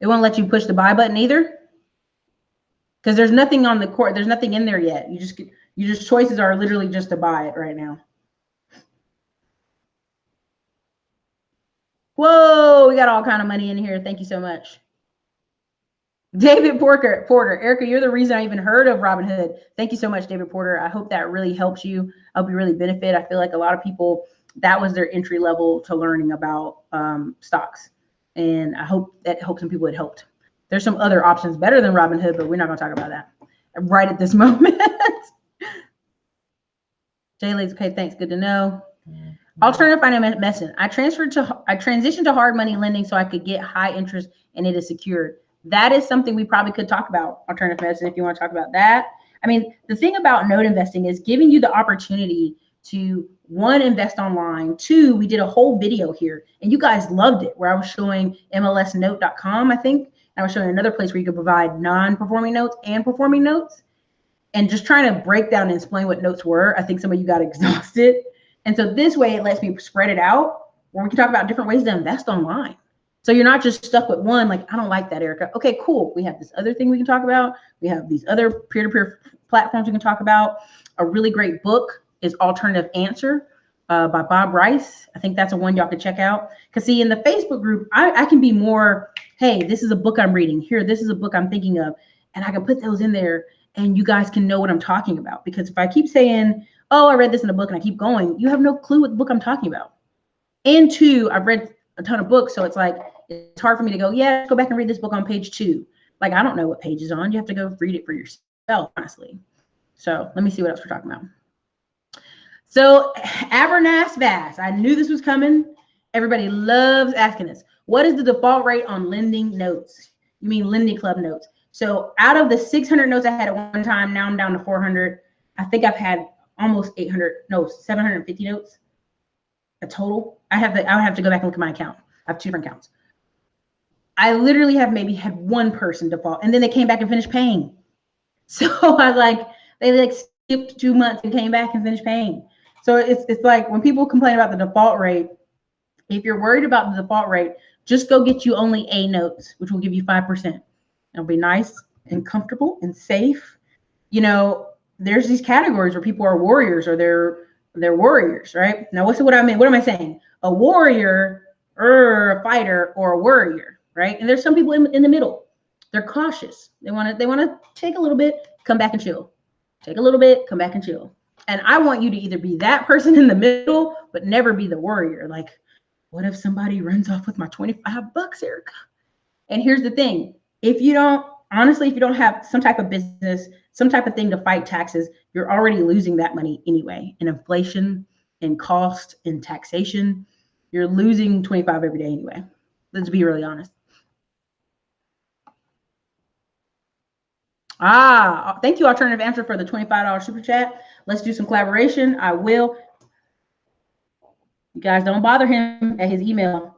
It won't let you push the buy button either, because there's nothing on the court. There's nothing in there yet. You just choices are literally just to buy it right now. Whoa, we got all kind of money in here. Thank you so much. David Porter, Erica, you're the reason I even heard of Robinhood. Thank you so much, David Porter. I hope that really helps you. I hope you really benefit. I feel like a lot of people, that was their entry level to learning about stocks. And I hope that helped some people. It helped. There's some other options better than Robinhood, but we're not going to talk about that right at this moment. Jay Lee's okay. Thanks. Good to know. Alternative finance investment. I transitioned to hard money lending so I could get high interest and it is secured. That is something we probably could talk about, alternative medicine, if you want to talk about that. I mean, the thing about note investing is giving you the opportunity to, 1, invest online. 2, we did a whole video here and you guys loved it, where I was showing mlsnote.com, I think. And I was showing another place where you could provide non-performing notes and performing notes, and just trying to break down and explain what notes were. I think some of you got exhausted. And so this way it lets me spread it out, where we can talk about different ways to invest online. So you're not just stuck with one, like, I don't like that, Erica. Okay, cool. We have this other thing we can talk about. We have these other peer-to-peer platforms we can talk about. A really great book is Alternative Answer by Bob Rice. I think that's a one y'all could check out. Because see, in the Facebook group, I can be more, hey, this is a book I'm reading. Here, this is a book I'm thinking of. And I can put those in there and you guys can know what I'm talking about. Because if I keep saying, oh, I read this in a book and I keep going, you have no clue what book I'm talking about. And 2, I've read a ton of books, so it's like, it's hard for me to go, yeah, go back and read this book on page 2. Like, I don't know what page is on. You have to go read it for yourself, honestly. So let me see what else we're talking about. So Abernathy, I knew this was coming. Everybody loves asking this. What is the default rate on lending notes? You mean Lending Club notes? So out of the 600 notes I had at one time, now I'm down to 400. I think I've had almost 800 notes, 750 notes. A total. I would have to go back and look at my account. I have 2 different accounts. I literally have maybe had 1 person default, and then they came back and finished paying. So I was like, they like skipped 2 months and came back and finished paying. So it's like when people complain about the default rate, if you're worried about the default rate, just go get you only A notes, which will give you 5%. It'll be nice and comfortable and safe. You know, there's these categories where people are warriors or they're warriors, right? Now, what I mean? What am I saying? A warrior or a fighter or a worrier, right? And there's some people in the middle. They're cautious. They want to take a little bit, come back and chill. Take a little bit, come back and chill. And I want you to either be that person in the middle, but never be the warrior. Like, what if somebody runs off with my $25, Erica? And here's the thing. If you don't have some type of business, some type of thing to fight taxes, you're already losing that money anyway. In inflation, in cost, in taxation, you're losing 25 every day anyway. Let's be really honest. Thank you, Alternative Answer, for the $25 super chat. Let's do some collaboration. I will. You guys don't bother him at his email.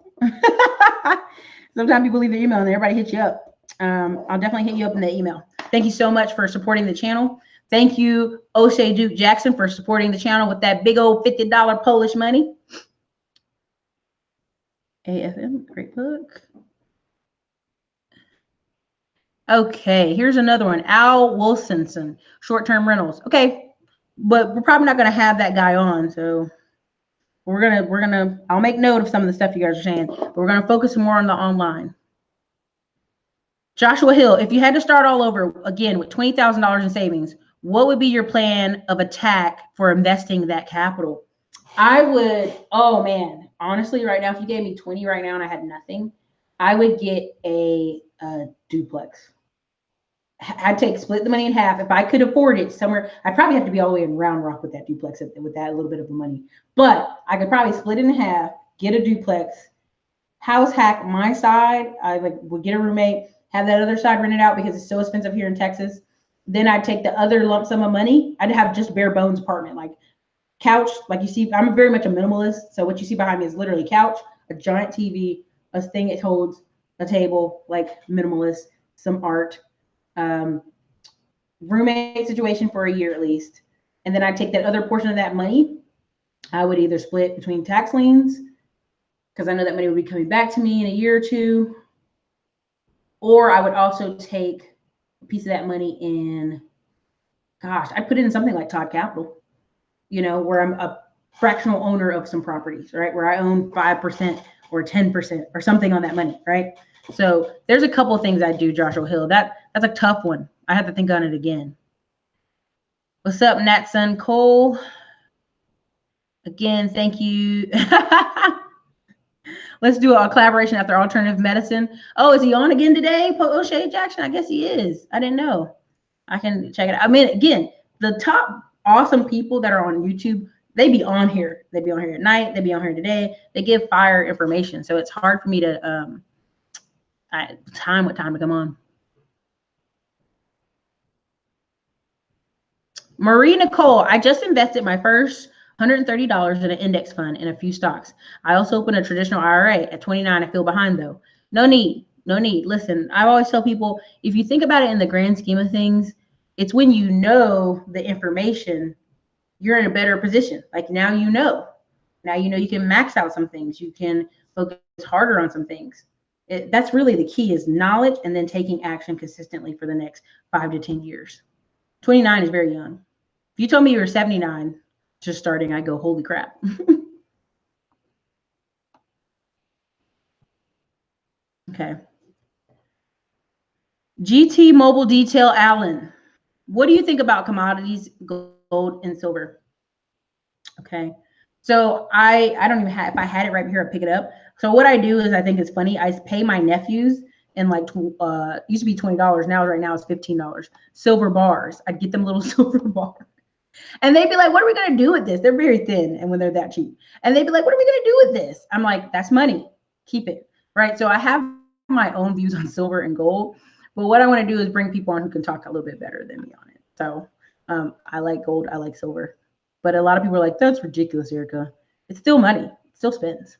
Sometimes people leave their email and everybody hits you up. I'll definitely hit you up in the email. Thank you so much for supporting the channel. Thank you, O'Shea Duke Jackson, for supporting the channel with that big old $50 Polish money. AFM, great book. Okay, here's another one. Al Wilsonson, short-term rentals. Okay, but we're probably not going to have that guy on, so I'll make note of some of the stuff you guys are saying, but we're going to focus more on the online. Joshua Hill, if you had to start all over again with $20,000 in savings, what would be your plan of attack for investing that capital? I would, oh man, honestly, right now, if you gave me 20 right now and I had nothing, I would get a duplex. I'd split the money in half. If I could afford it somewhere, I'd probably have to be all the way in Round Rock with that duplex, with that little bit of the money. But I could probably split it in half, get a duplex, house hack my side. I would get a roommate, have that other side rented out because it's so expensive here in Texas. Then I'd take the other lump sum of money. I'd have just bare bones apartment, like couch, like you see. I'm very much a minimalist. So what you see behind me is literally couch, a giant TV, a thing it holds, a table, like minimalist, some art. Roommate situation for a year at least. And then I'd take that other portion of that money. I would either split between tax liens, because I know that money would be coming back to me in a year or two. Or I would also take a piece of that money in, I'd put it in something like Todd Capital, where I'm a fractional owner of some properties, right? Where I own 5% or 10% or something on that money, right? So there's a couple of things I do, Joshua Hill. That's a tough one. I have to think on it again. What's up, Natson Cole? Again, thank you. Let's do a collaboration after alternative medicine. Oh, is he on again today, O'Shea Jackson? I guess he is. I didn't know. I can check it out. I mean, again, the top awesome people that are on YouTube, they be on here. They be on here at night. They be on here today. They give fire information. So it's hard for me to time what time to come on. Marie Nicole, I just invested my first $130 in an index fund and a few stocks. I also opened a traditional IRA at 29. I feel behind though. No need. Listen, I always tell people, if you think about it in the grand scheme of things, it's when you know the information, you're in a better position. Like now you know you can max out some things. You can focus harder on some things. That's really the key, is knowledge and then taking action consistently for the next 5 to 10 years. 29 is very young. If you told me you were 79 just starting, I go, holy crap. Okay. GT Mobile Detail Allen, what do you think about commodities, gold and silver? Okay. So I don't even have, if I had it right here, I'd pick it up. So what I do is, I think it's funny, I pay my nephews in like used to be $20, right now it's $15. Silver bars. I'd get them little silver bars. And they'd be like, what are we going to do with this? They're very thin. And when they're that cheap. And they'd be like, what are we going to do with this? I'm like, that's money. Keep it. Right. So I have my own views on silver and gold. But what I want to do is bring people on who can talk a little bit better than me on it. So I like gold. I like silver. But a lot of people are like, that's ridiculous, Erica. It's still money. It still spends.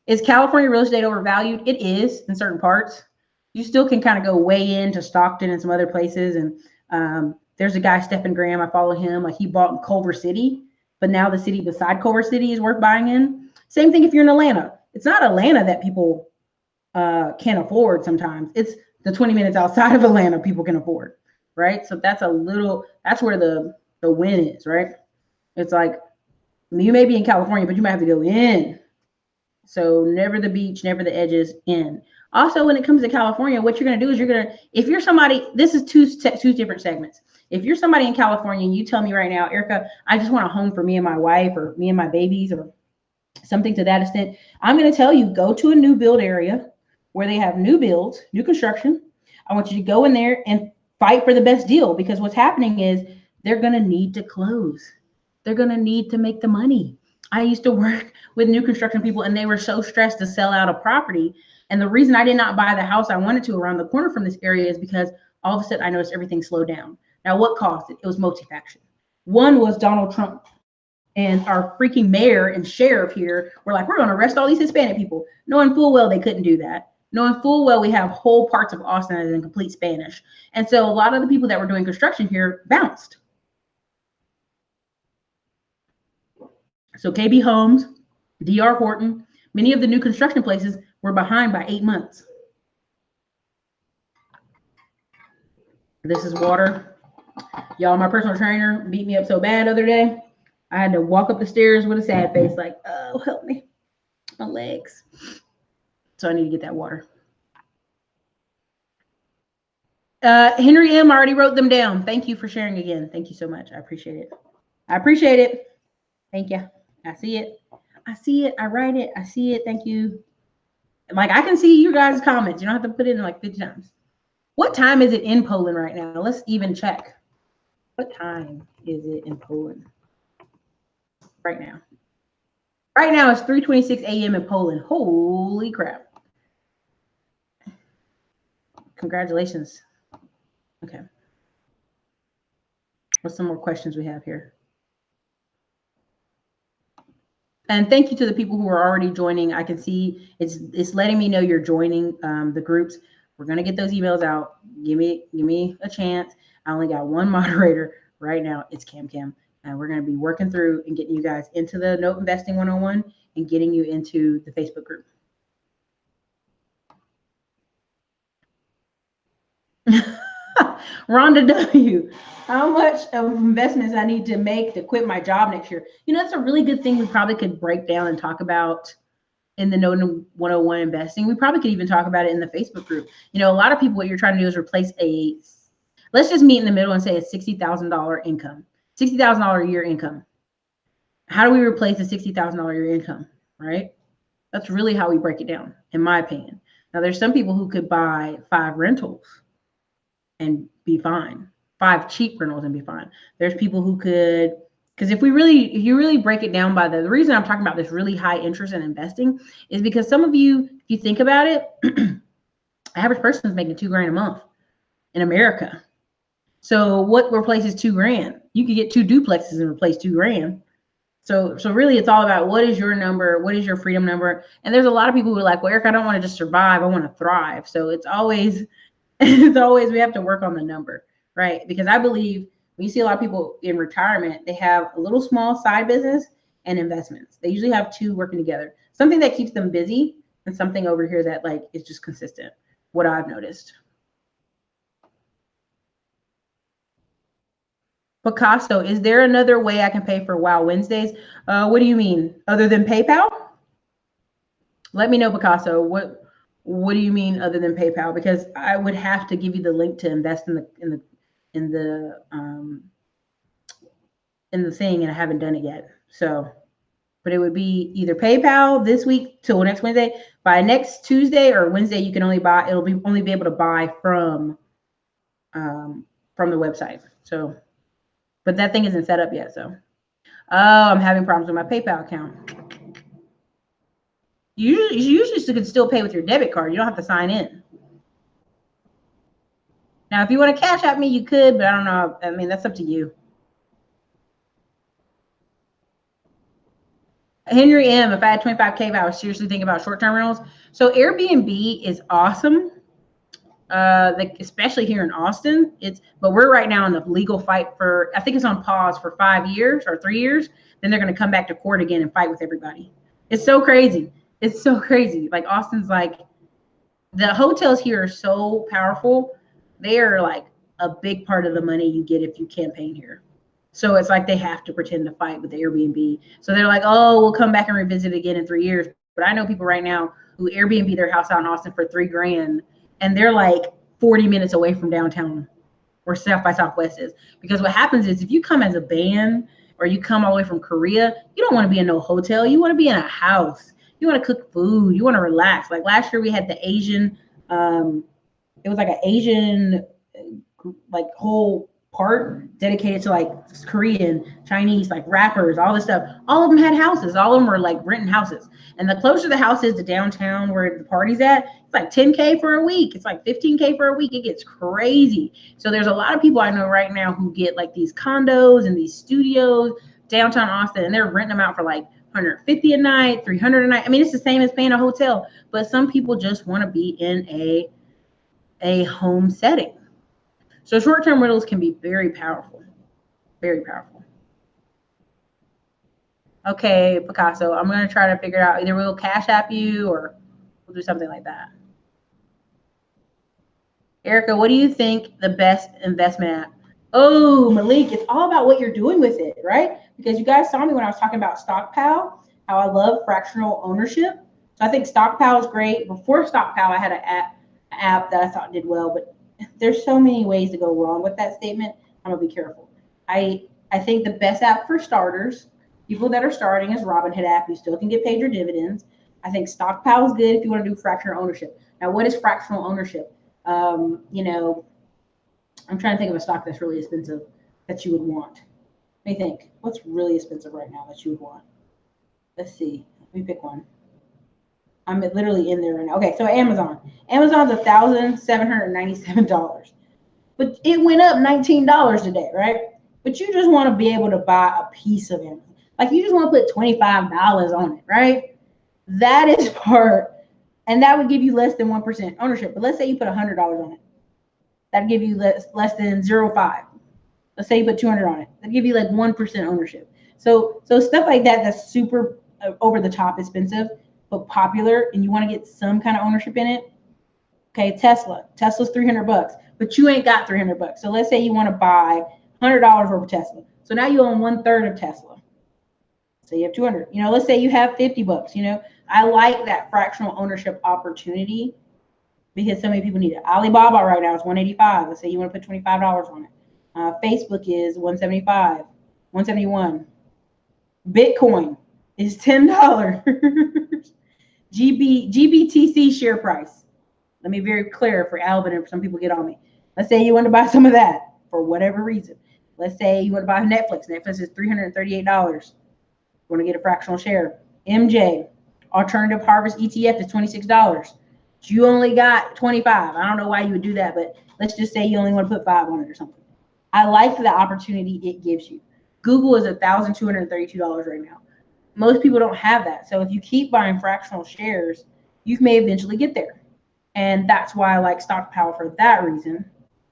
Is California real estate overvalued? It is in certain parts. You still can kind of go way into Stockton and some other places and There's a guy, Stephen Graham, I follow him. Like he bought in Culver City, but now the city beside Culver City is worth buying in. Same thing if you're in Atlanta. It's not Atlanta that people can't afford sometimes. It's the 20 minutes outside of Atlanta people can afford, right? So that's where the win is, right? It's like you may be in California, but you might have to go in. So never the beach, never the edges, in. Also, when it comes to California, what you're going to do is if you're somebody, this is two different segments. If you're somebody in California and you tell me right now, Erica, I just want a home for me and my wife or me and my babies or something to that extent, I'm going to tell you, go to a new build area where they have new builds, new construction. I want you to go in there and fight for the best deal, because what's happening is they're going to need to close. They're going to need to make the money. I used to work with new construction people and they were so stressed to sell out a property. And the reason I did not buy the house I wanted to around the corner from this area is because all of a sudden I noticed everything slowed down. Now, what caused it? It was multifaction. One was Donald Trump and our freaking mayor and sheriff here were like, we're going to arrest all these Hispanic people, knowing full well they couldn't do that. Knowing full well we have whole parts of Austin that is in complete Spanish. And so a lot of the people that were doing construction here bounced. So KB Homes, DR Horton, many of the new construction places were behind by 8 months. This is water. Y'all, my personal trainer beat me up so bad the other day. I had to walk up the stairs with a sad face like, oh, help me. My legs. So I need to get that water. Henry M. already wrote them down. Thank you for sharing again. Thank you so much. I appreciate it. I appreciate it. Thank you. I see it. I see it. I write it. I see it. Thank you. Like, I can see you guys' comments. You don't have to put it in like 50 times. What time is it in Poland right now? Let's even check. What time is it in Poland right now? Right now it's 3:26 a.m. in Poland. Holy crap. Congratulations. Okay. What's some more questions we have here? And thank you to the people who are already joining. I can see it's letting me know you're joining the groups. We're gonna get those emails out. Give me a chance. I only got one moderator right now. It's Cam, and we're gonna be working through and getting you guys into the Note Investing 101 and getting you into the Facebook group. Rhonda W. How much of investments I need to make to quit my job next year? You know, that's a really good thing we probably could break down and talk about in the Note 101 investing. We probably could even talk about it in the Facebook group. You know, a lot of people, what you're trying to do is replace let's just meet in the middle and say a $60,000 income, $60,000 a year income. How do we replace a $60,000 a year income, right? That's really how we break it down, in my opinion. Now, there's some people who could buy 5 rentals and be fine, 5 cheap rentals and be fine. There's people who could, because if you really break it down by the reason I'm talking about this really high interest in investing is because some of you, if you think about it, average person is making $2,000 a month in America. So what replaces $2,000? You could get 2 duplexes and replace $2,000. So really it's all about what is your number, what is your freedom number? And there's a lot of people who are like, well, Eric, I don't want to just survive, I want to thrive. So it's always we have to work on the number, right? Because I believe when you see a lot of people in retirement, they have a little small side business and investments. They usually have 2 working together, something that keeps them busy and something over here that like is just consistent, what I've noticed. Picasso, is there another way I can pay for Wow Wednesdays? What do you mean? Other than PayPal? Let me know, Picasso. What do you mean other than PayPal? Because I would have to give you the link to invest in the thing, and I haven't done it yet. So, but it would be either PayPal this week till next Wednesday. By next Tuesday or Wednesday, you can only buy. Only be able to buy from the website. So, but that thing isn't set up yet. So, oh, I'm having problems with my PayPal account. You usually could still pay with your debit card. You don't have to sign in. Now, if you want to Cash App me, you could, but I don't know. I mean, that's up to you. Henry M., if I had 25K, I would seriously think about short-term rentals. So Airbnb is awesome. especially here in Austin. But we're right now in the legal fight for, I think it's on pause for 5 years or 3 years. Then they're going to come back to court again and fight with everybody. It's so crazy. It's so crazy. Like Austin's like, the hotels here are so powerful. They are like a big part of the money you get if you campaign here. So it's like they have to pretend to fight with the Airbnb. So they're like, oh, we'll come back and revisit it again in 3 years. But I know people right now who Airbnb their house out in Austin for $3,000, and they're like 40 minutes away from downtown where South by Southwest is. Because what happens is if you come as a band or you come all the way from Korea, you don't want to be in no hotel. You want to be in a house. You want to cook food. You want to relax. Like last year we had the Asian, it was like an Asian like whole part dedicated to like Korean, Chinese, like rappers, all this stuff. All of them had houses. All of them were like renting houses. And the closer the house is to downtown where the party's at, it's like 10K for a week. It's like 15K for a week. It gets crazy. So there's a lot of people I know right now who get like these condos and these studios downtown Austin, and they're renting them out for like 150 a night, 300 a night. I mean, it's the same as paying a hotel, but some people just want to be in a home setting. So short-term rentals can be very powerful, very powerful. Okay, Picasso, I'm going to try to figure out either we'll Cash App you or we'll do something like that. Erica, what do you think the best investment app? Oh, Malik, it's all about what you're doing with it, right? Because you guys saw me when I was talking about StockPal, how I love fractional ownership. So I think StockPal is great. Before StockPal, I had an app that I thought did well, but there's so many ways to go wrong with that statement. I'm gonna be careful. I think the best app for starters, people that are starting, is Robinhood app. You still can get paid your dividends. I think StockPal is good if you want to do fractional ownership. Now, what is fractional ownership? You know, I'm trying to think of a stock that's really expensive that you would want. Let me think. What's really expensive right now that you would want? Let's see. Let me pick one. I'm literally in there right now. Okay, so Amazon. Amazon's $1,797, but it went up $19 today, right? But you just want to be able to buy a piece of it. Like you just want to put $25 on it, right? That is part, and that would give you less than 1% ownership. But let's say you put $100 on it. That'd give you less than 0.5. Let's say you put 200 on it. That'd give you like 1% ownership. So stuff like that that's super over the top expensive, but popular, and you want to get some kind of ownership in it. Okay, Tesla's $300, but you ain't got $300. So let's say you want to buy $100 worth of Tesla. So now you own 1/3 of Tesla. So you have 200. You know, let's say you have $50. You know, I like that fractional ownership opportunity because so many people need it. Alibaba right now is 185. Let's say you want to put $25 on it. Facebook is 175, 171. Bitcoin is $10. GBTC share price. Let me be very clear for Alvin and some people get on me. Let's say you want to buy some of that for whatever reason. Let's say you want to buy Netflix. Netflix is $338. You want to get a fractional share. MJ, Alternative Harvest ETF is $26. You only got 25. I don't know why you would do that, but let's just say you only want to put 5 on it or something. I like the opportunity it gives you. Google is $1,232 right now. Most people don't have that. So if you keep buying fractional shares, you may eventually get there. And that's why I like StockPal for that reason.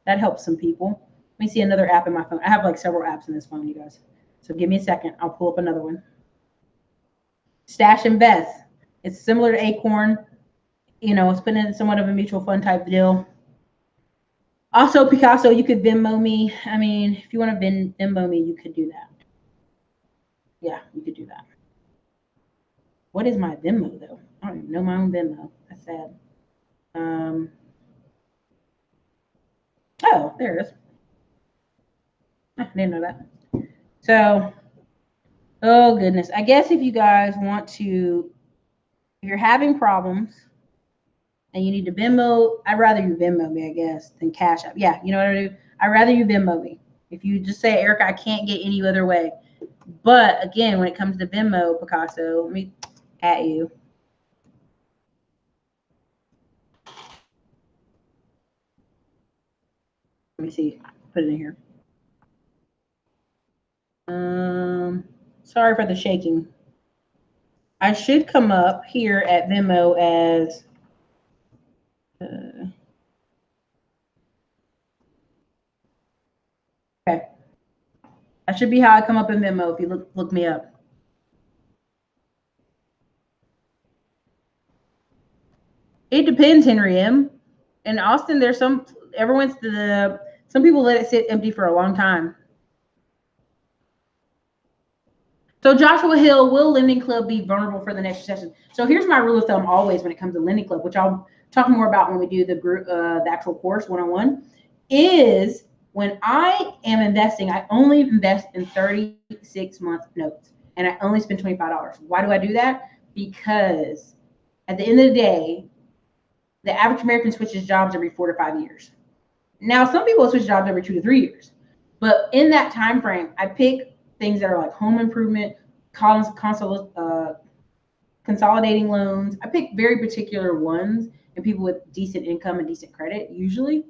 That helps some people. Let me see another app in my phone. I have like several apps in this phone, you guys. So give me a second. I'll pull up another one. Stash Invest. It's similar to Acorn. You know, it's putting in somewhat of a mutual fund type deal. Also, Picasso, you could Venmo me. I mean, if you want to Venmo me, you could do that. Yeah, you could do that. What is my Venmo, though? I don't even know my own Venmo. That's sad. Oh, there it is. I didn't know that. So, oh goodness. I guess if you guys want to, if you're having problems and you need to Venmo, I'd rather you Venmo me, I guess, than Cash App. Yeah, you know what I do? I'd rather you Venmo me. If you just say, Erica, I can't get any other way. But again, when it comes to Venmo, Picasso, let me at you. Let me see. Put it in here. Sorry for the shaking. I should come up here at Venmo as That should be how I come up in Venmo if you look me up. It depends, Henry M. In Austin, there's some people let it sit empty for a long time. So Joshua Hill, will Lending Club be vulnerable for the next session? So here's my rule of thumb always when it comes to Lending Club, which I'll talk more about when we do the group, the actual course 101, is when I am investing, I only invest in 36-month notes and I only spend $25. Why do I do that? Because at the end of the day, the average American switches jobs every 4 to 5 years. Now, some people switch jobs every 2 to 3 years, but in that time frame, I pick things that are like home improvement, consolidating loans. I pick very particular ones and people with decent income and decent credit. Usually,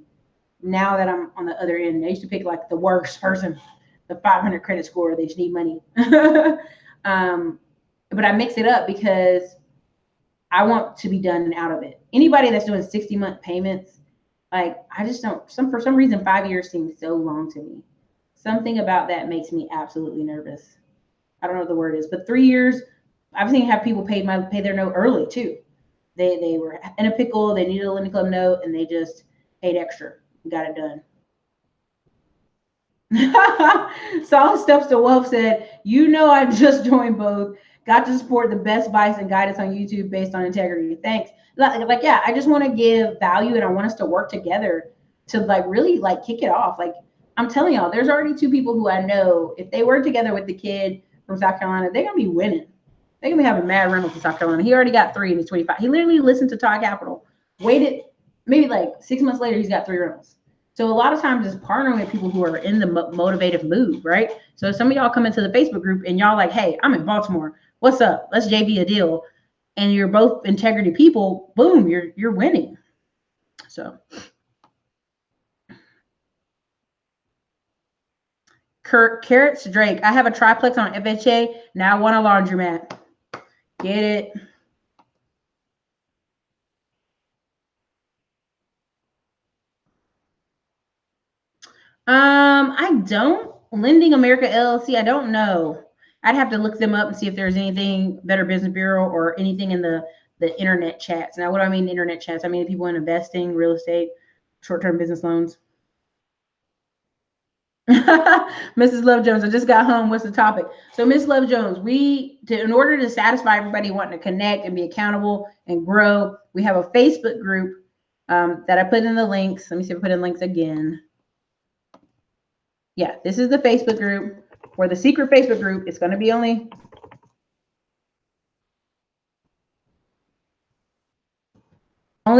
now that I'm on the other end, I used to pick like the worst person, the 500 credit score. They just need money. But I mix it up because I want to be done and out of it. Anybody that's doing 60-month payments, like I just don't. For some reason, 5 years seems so long to me. Something about that makes me absolutely nervous. I don't know what the word is, but 3 years. I've seen have people pay their note early too. They were in a pickle. They needed a Lending Club note, and they just paid extra and got it done. Solid Steps to Wealth said, I just joined both. Got to support the best advice and guidance on YouTube based on integrity. Thanks. Yeah, I just want to give value and I want us to work together to really kick it off. I'm telling y'all, there's already 2 people who I know, if they work together with the kid from South Carolina, they're going to be winning. They're going to be having mad Reynolds in South Carolina. He already got 3 and he's 25. He literally listened to Todd Capital, waited maybe 6 months later, he's got 3 Reynolds. So a lot of times it's partnering with people who are in the motivative mood, right? So some of y'all come into the Facebook group and y'all like, hey, I'm in Baltimore. What's up? Let's JV a deal. And you're both integrity people. Boom, you're winning. So Carrots Drake, I have a triplex on FHA. Now I want a laundromat. Get it? I don't. Lending America LLC, I don't know. I'd have to look them up and see if there's anything Better Business Bureau or anything in the internet chats. Now, what do I mean internet chats? I mean people in investing, real estate, short-term business loans. Mrs. Love Jones, I just got home. What's the topic? So, Miss Love Jones, in order to satisfy everybody wanting to connect and be accountable and grow, we have a Facebook group that I put in the links. Let me see if I put in links again. Yeah, this is the Facebook group, or the secret Facebook group. It's going to be only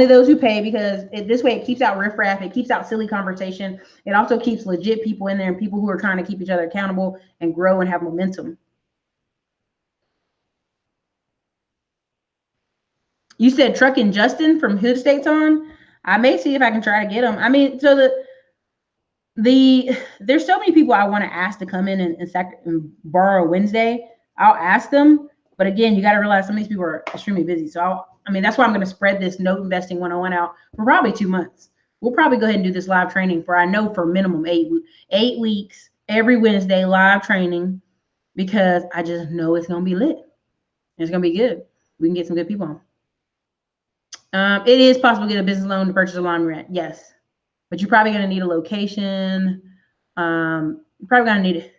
those who pay, because this way it keeps out riffraff, it keeps out silly conversation. It also keeps legit people in there and people who are trying to keep each other accountable and grow and have momentum. You said Trucking Justin from Hood States on? I may see if I can try to get him. I mean, so there's so many people I want to ask to come in and borrow Wednesday. I'll ask them, but again, you got to realize some of these people are extremely busy. So that's why I'm going to spread this Note Investing 101 out for probably 2 months. We'll probably go ahead and do this live training for minimum 8 weeks, every Wednesday live training, because I just know it's going to be lit. It's going to be good. We can get some good people on. It is possible to get a business loan to purchase a laundromat. Yes. But you're probably going to need a location. You're probably going to need it.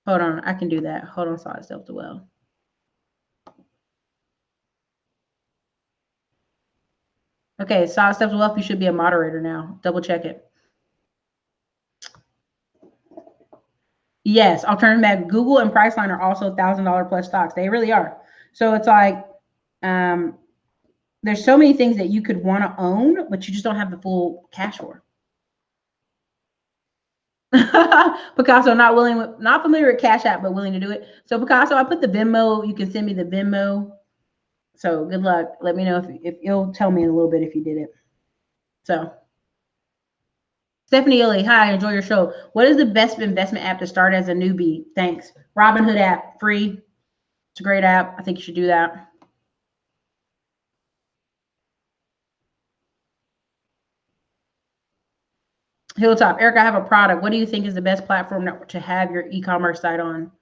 Hold on. I can do that. Hold on. Solid Steps to Wealth. Okay. Solid Steps to Wealth. You should be a moderator now. Double check it. Yes. Alternative Mag. Google and Priceline are also $1,000 plus stocks. They really are. So it's there's so many things that you could want to own, but you just don't have the full cash for. Picasso, not familiar with Cash App, but willing to do it. So Picasso, I put the Venmo. You can send me the Venmo. So good luck. Let me know if you'll tell me in a little bit if you did it. So Stephanie Illy, hi, enjoy your show. What is the best investment app to start as a newbie? Thanks. Robinhood app, free. It's a great app. I think you should do that. Hilltop, Eric, I have a product. What do you think is the best platform to have your e-commerce site on?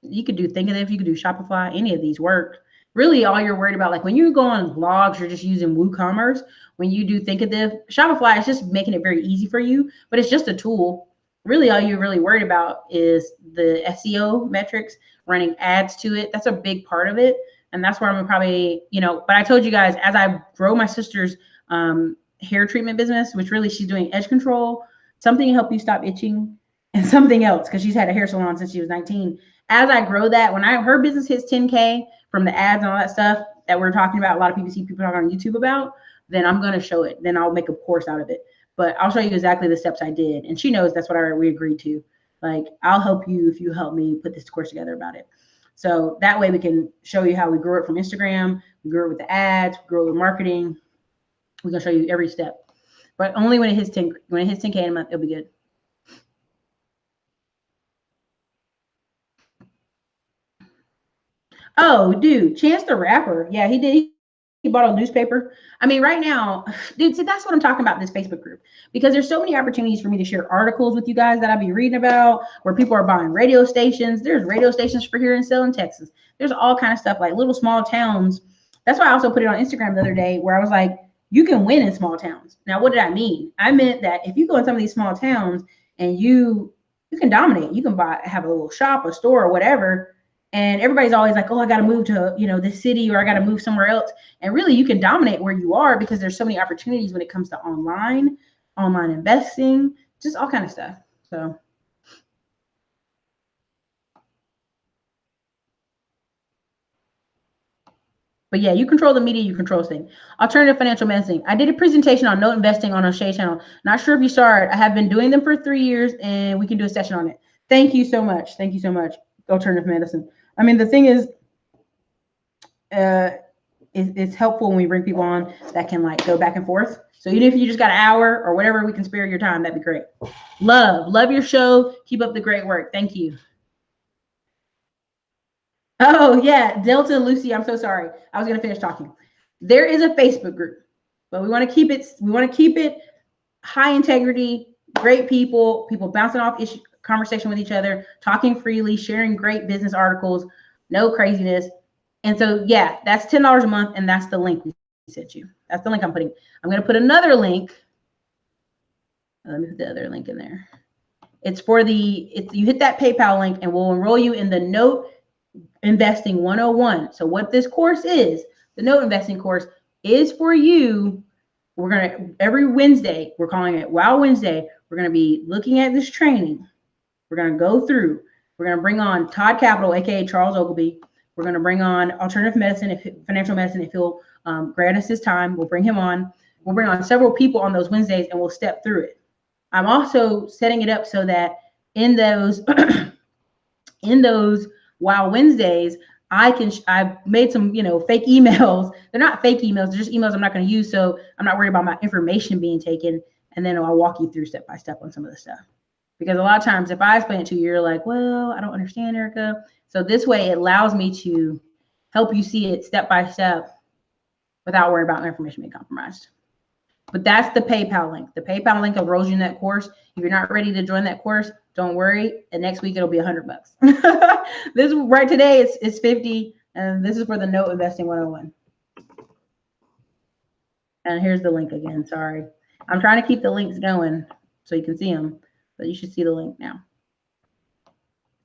You could do Thinkific, you could do Shopify, any of these work. Really, all you're worried about, like when you go on blogs, you're just using WooCommerce. When you do Thinkific, Shopify, it's just making it very easy for you, but it's just a tool. Really, all you're really worried about is the SEO metrics, running ads to it. That's a big part of it. And that's where I'm probably, but I told you guys, as I grow my sister's hair treatment business, which really she's doing edge control, something to help you stop itching, and something else, because she's had a hair salon since she was 19. As I grow that, when her business hits 10K from the ads and all that stuff that we're talking about, a lot of PPC people talk on YouTube about, then I'm going to show it. Then I'll make a course out of it. But I'll show you exactly the steps I did. And she knows that's what we agreed to. Like, I'll help you if you help me put this course together about it. So that way we can show you how we grew it from Instagram. We grew it with the ads, we grew it with marketing. We're going to show you every step. But only when it hits 10K in a month, it'll be good. Oh, dude, Chance the Rapper. Yeah, he did. He bought a newspaper. I mean, right now, dude, see, that's what I'm talking about, this Facebook group, because there's so many opportunities for me to share articles with you guys that I'll be reading about, where people are buying radio stations. There's radio stations for here and sale in Texas. There's all kind of stuff, like little small towns. That's why I also put it on Instagram the other day, where I was like, you can win in small towns. Now, what did I mean? I meant that if you go in some of these small towns and you can dominate, you can have a little shop, a store, or whatever. And everybody's always like, oh, I got to move to, this city, or I got to move somewhere else. And really, you can dominate where you are, because there's so many opportunities when it comes to online investing, just all kind of stuff. So. But yeah, you control the media, you control things. Alternative financial medicine. I did a presentation on note investing on O'Shea channel. Not sure if you saw it. I have been doing them for 3 years, and we can do a session on it. Thank you so much. Thank you so much. Alternative medicine. I mean, the thing is, it's helpful when we bring people on that can like go back and forth. So even if you just got an hour or whatever we can spare your time, that'd be great. Love your show. Keep up the great work. Thank you. Oh yeah, Delta and Lucy, I'm so sorry. I was gonna finish talking. There is a Facebook group, but we want to keep it high integrity, great people bouncing off conversation with each other, talking freely, sharing great business articles, no craziness. And so, yeah, that's $10 a month, and that's the link we sent you. That's the link I'm putting. I'm going to put another link. Let me put the other link in there. It's for you hit that PayPal link, and we'll enroll you in the Note Investing 101. So what this course is, the Note Investing course, is for you. We're going to, every Wednesday, we're calling it Wow Wednesday. We're going to be looking at this training. We're going to go through. We're going to bring on Todd Capital, aka Charles Ogilvie. We're going to bring on alternative medicine, financial medicine, if he'll grant us his time. We'll bring him on. We'll bring on several people on those Wednesdays, and we'll step through it. I'm also setting it up so that in those Wow Wednesdays, I've made some, fake emails. They're not fake emails. They're just emails I'm not going to use. So I'm not worried about my information being taken. And then I'll walk you through step by step on some of the stuff. Because a lot of times if I explain it to you, you're like, well, I don't understand, Erica. So this way it allows me to help you see it step by step without worrying about my information being compromised. But that's the PayPal link. The PayPal link enrolls you in that course. If you're not ready to join that course, don't worry. And next week it'll be $100. This right today it's 50, and this is for the Note Investing 101. And here's the link again. Sorry, I'm trying to keep the links going so you can see them, but you should see the link now.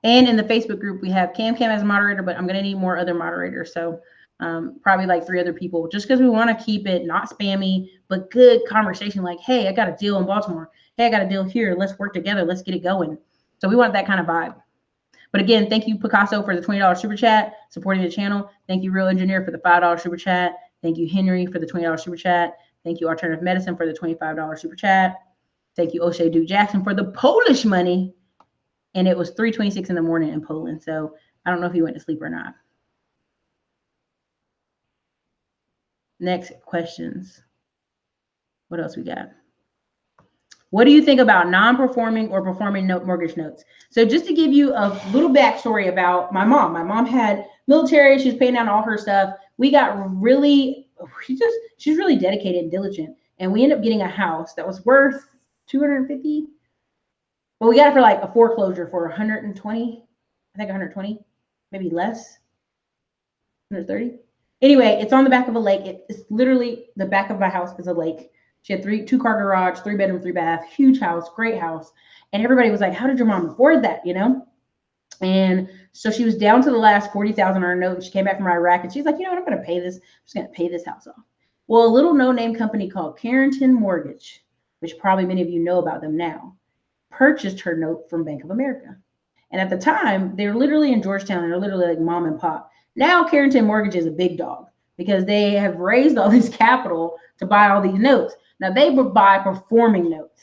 And in the Facebook group, we have Cam as a moderator, but I'm going to need more other moderators. So probably like 3 other people, just because we want to keep it not spammy, but good conversation. Like, hey, I got a deal in Baltimore. Hey, I got a deal here. Let's work together. Let's get it going. So we want that kind of vibe. But again, thank you, Picasso, for the $20 super chat, supporting the channel. Thank you, Real Engineer, for the $5 super chat. Thank you, Henry, for the $20 super chat. Thank you, Alternative Medicine, for the $25 super chat. Thank you, O'Shea Duke Jackson, for the Polish money. And it was 3:26 in the morning in Poland. So I don't know if he went to sleep or not. Next questions. What else we got? What do you think about non-performing or performing mortgage notes? So just to give you a little backstory about my mom. My mom had military. She was paying down all her stuff. We got really, she's really dedicated and diligent. And we ended up getting a house that was worth 250. Well, we got it for like a foreclosure for 120. I think 120, maybe less. 130. Anyway, it's on the back of a lake. It's literally the back of my house is a lake. She had 2-car garage, 3-bedroom, 3-bath, huge house, great house. And everybody was like, how did your mom afford that? You know? And so she was down to the last 40,000 on her note. And she came back from Iraq and she's like, you know what? I'm going to pay this. I'm just going to pay this house off. Well, a little no-name company called Carrington Mortgage, which probably many of you know about them now, purchased her note from Bank of America. And at the time, they were literally in Georgetown and they're literally like mom and pop. Now Carrington Mortgage is a big dog because they have raised all this capital to buy all these notes. Now they would buy performing notes,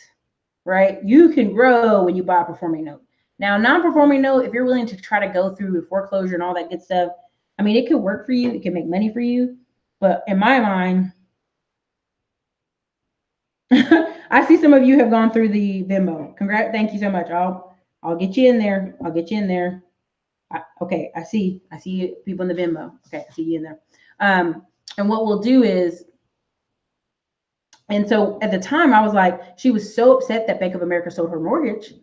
right? You can grow when you buy a performing note. Now, non-performing note, if you're willing to try to go through foreclosure and all that good stuff, I mean, it could work for you. It can make money for you. But in my mind, I see some of you have gone through the Venmo. Congrats. Thank you so much. I'll get you in there. I'll get you in there. Okay, I see people in the Venmo. Okay, I see you in there. And what we'll do is, and so at the time I was like, she was so upset that Bank of America sold her mortgage.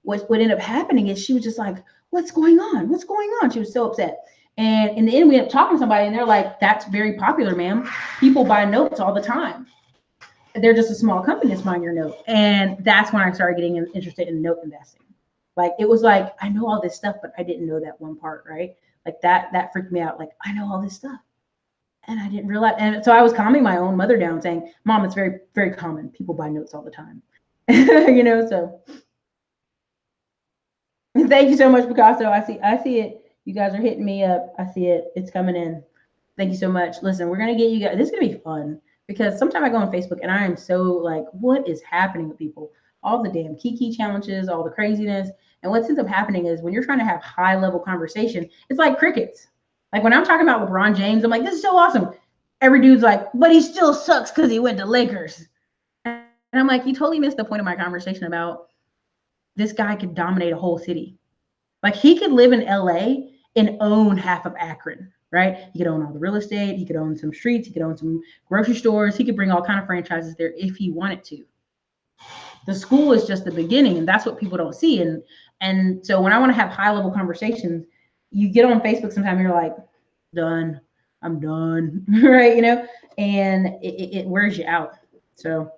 What ended up happening is she was just like, what's going on? What's going on? She was so upset. And in the end, we ended up talking to somebody and they're like, that's very popular, ma'am. People buy notes all the time. They're just a small company that's buying your note. And that's when I started getting interested in note investing. Like, it was like, I know all this stuff, but I didn't know that one part, right? Like that freaked me out. Like, I know all this stuff. And I didn't realize. And so I was calming my own mother down saying, Mom, it's very, very common. People buy notes all the time. You know, so thank you so much, Picasso. I see it. You guys are hitting me up. I see it. It's coming in. Thank you so much. Listen, we're going to get you guys. This is going to be fun because sometimes I go on Facebook and I am so like, what is happening with people? All the damn Kiki challenges, all the craziness. And what ends up happening is when you're trying to have high level conversation, it's like crickets. Like when I'm talking about LeBron James, I'm like, this is so awesome. Every dude's like, but he still sucks because he went to Lakers. And I'm like, you totally missed the point of my conversation about this guy could dominate a whole city. Like he could live in LA and own half of Akron, right? He could own all the real estate. He could own some streets. He could own some grocery stores. He could bring all kind of franchises there if he wanted to. The school is just the beginning, and that's what people don't see. And so when I want to have high level conversations, you get on Facebook sometime, you're like, done. I'm done, right? You know, and it wears you out. So,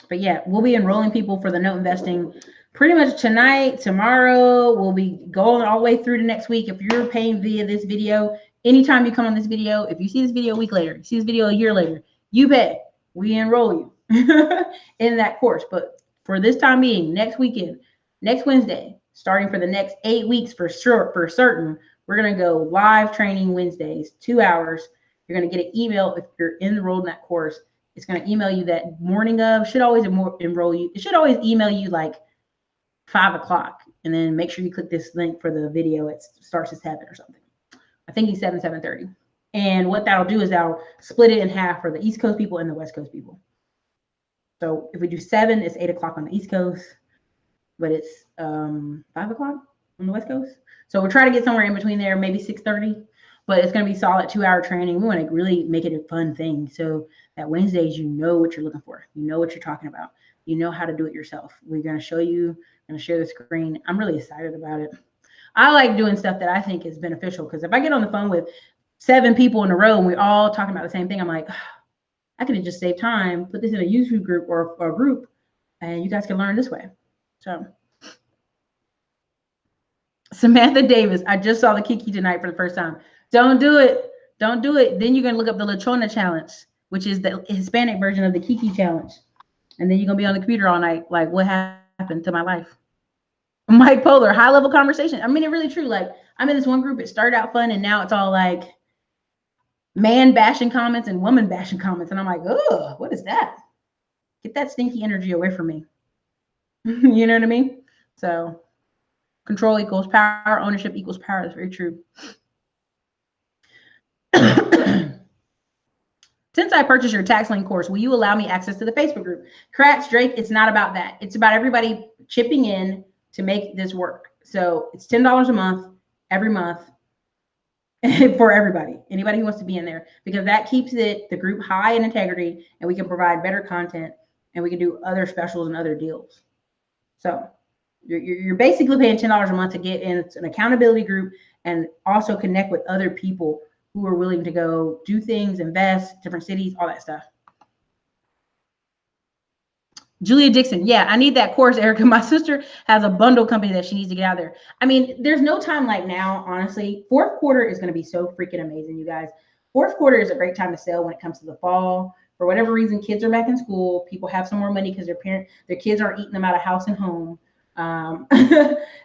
but yeah, we'll be enrolling people for the note investing pretty much tonight, tomorrow. We'll be going all the way through to next week. If you're paying via this video, anytime you come on this video, if you see this video a week later, you see this video a year later, you pay. We enroll you in that course. But for this time being, next weekend, next Wednesday, starting for the next 8 weeks for sure, for certain, we're going to go live training Wednesdays, 2 hours. You're going to get an email if you're enrolled in that course. It's going to email you that morning of, should always enroll you. It should always email you like 5 o'clock. And then make sure you click this link for the video. It starts at 7 or something. I think he's 7:30. And what that'll do is that'll split it in half for the East Coast people and the West Coast people. So if we do 7, it's 8 o'clock on the East Coast, but it's 5 o'clock on the West Coast. So we'll try to get somewhere in between there, maybe 6:30. But it's going to be solid 2-hour training. We want to really make it a fun thing so that Wednesdays, you know what you're looking for. You know what you're talking about. You know how to do it yourself. We're going to show you, going to share the screen. I'm really excited about it. I like doing stuff that I think is beneficial because if I get on the phone with 7 people in a row and we're all talking about the same thing, I'm like, I could have just saved time, put this in a YouTube group or a group, and you guys can learn this way. So Samantha Davis, I just saw the Kiki tonight for the first time. Don't do it. Don't do it. Then you're going to look up the Lechona challenge, which is the Hispanic version of the Kiki challenge. And then you're going to be on the computer all night. Like, what happened to my life? Mike Polar, high level conversation. I mean, it really true. Like, I'm in this one group. It started out fun, and now it's all like man bashing comments and woman bashing comments. And I'm like, oh, what is that? Get that stinky energy away from me. You know what I mean? So control equals power. Ownership equals power. That's very true. Since I purchased your TaxLink course, will you allow me access to the Facebook group? Correct, Drake. It's not about that. It's about everybody chipping in to make this work. So it's $10 a month, every month. for everybody, anybody who wants to be in there, because that keeps the group high in integrity, and we can provide better content, and we can do other specials and other deals. So you're basically paying $10 a month to get in an accountability group and also connect with other people who are willing to go do things, invest, different cities, all that stuff. Julia Dixon, yeah, I need that course, Erica. My sister has a bundle company that she needs to get out there. I mean, there's no time like now, honestly. Fourth quarter is going to be so freaking amazing, you guys. Fourth quarter is a great time to sell when it comes to the fall. For whatever reason, kids are back in school. People have some more money because their kids aren't eating them out of house and home.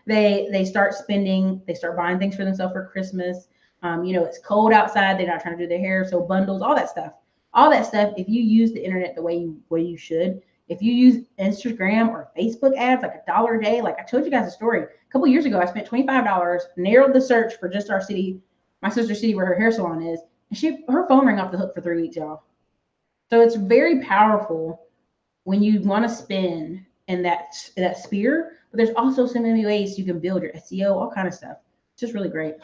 They start spending. They start buying things for themselves for Christmas. It's cold outside. They're not trying to do their hair, so bundles, all that stuff. All that stuff. If you use the internet the way you should. If you use Instagram or Facebook ads, like $1 a day, like I told you guys a story. A couple years ago, I spent $25, narrowed the search for just our city, my sister's city where her hair salon is, and her phone rang off the hook for 3 weeks, y'all. So it's very powerful when you want to spend in that sphere, but there's also so many ways you can build your SEO, all kind of stuff. It's just really great.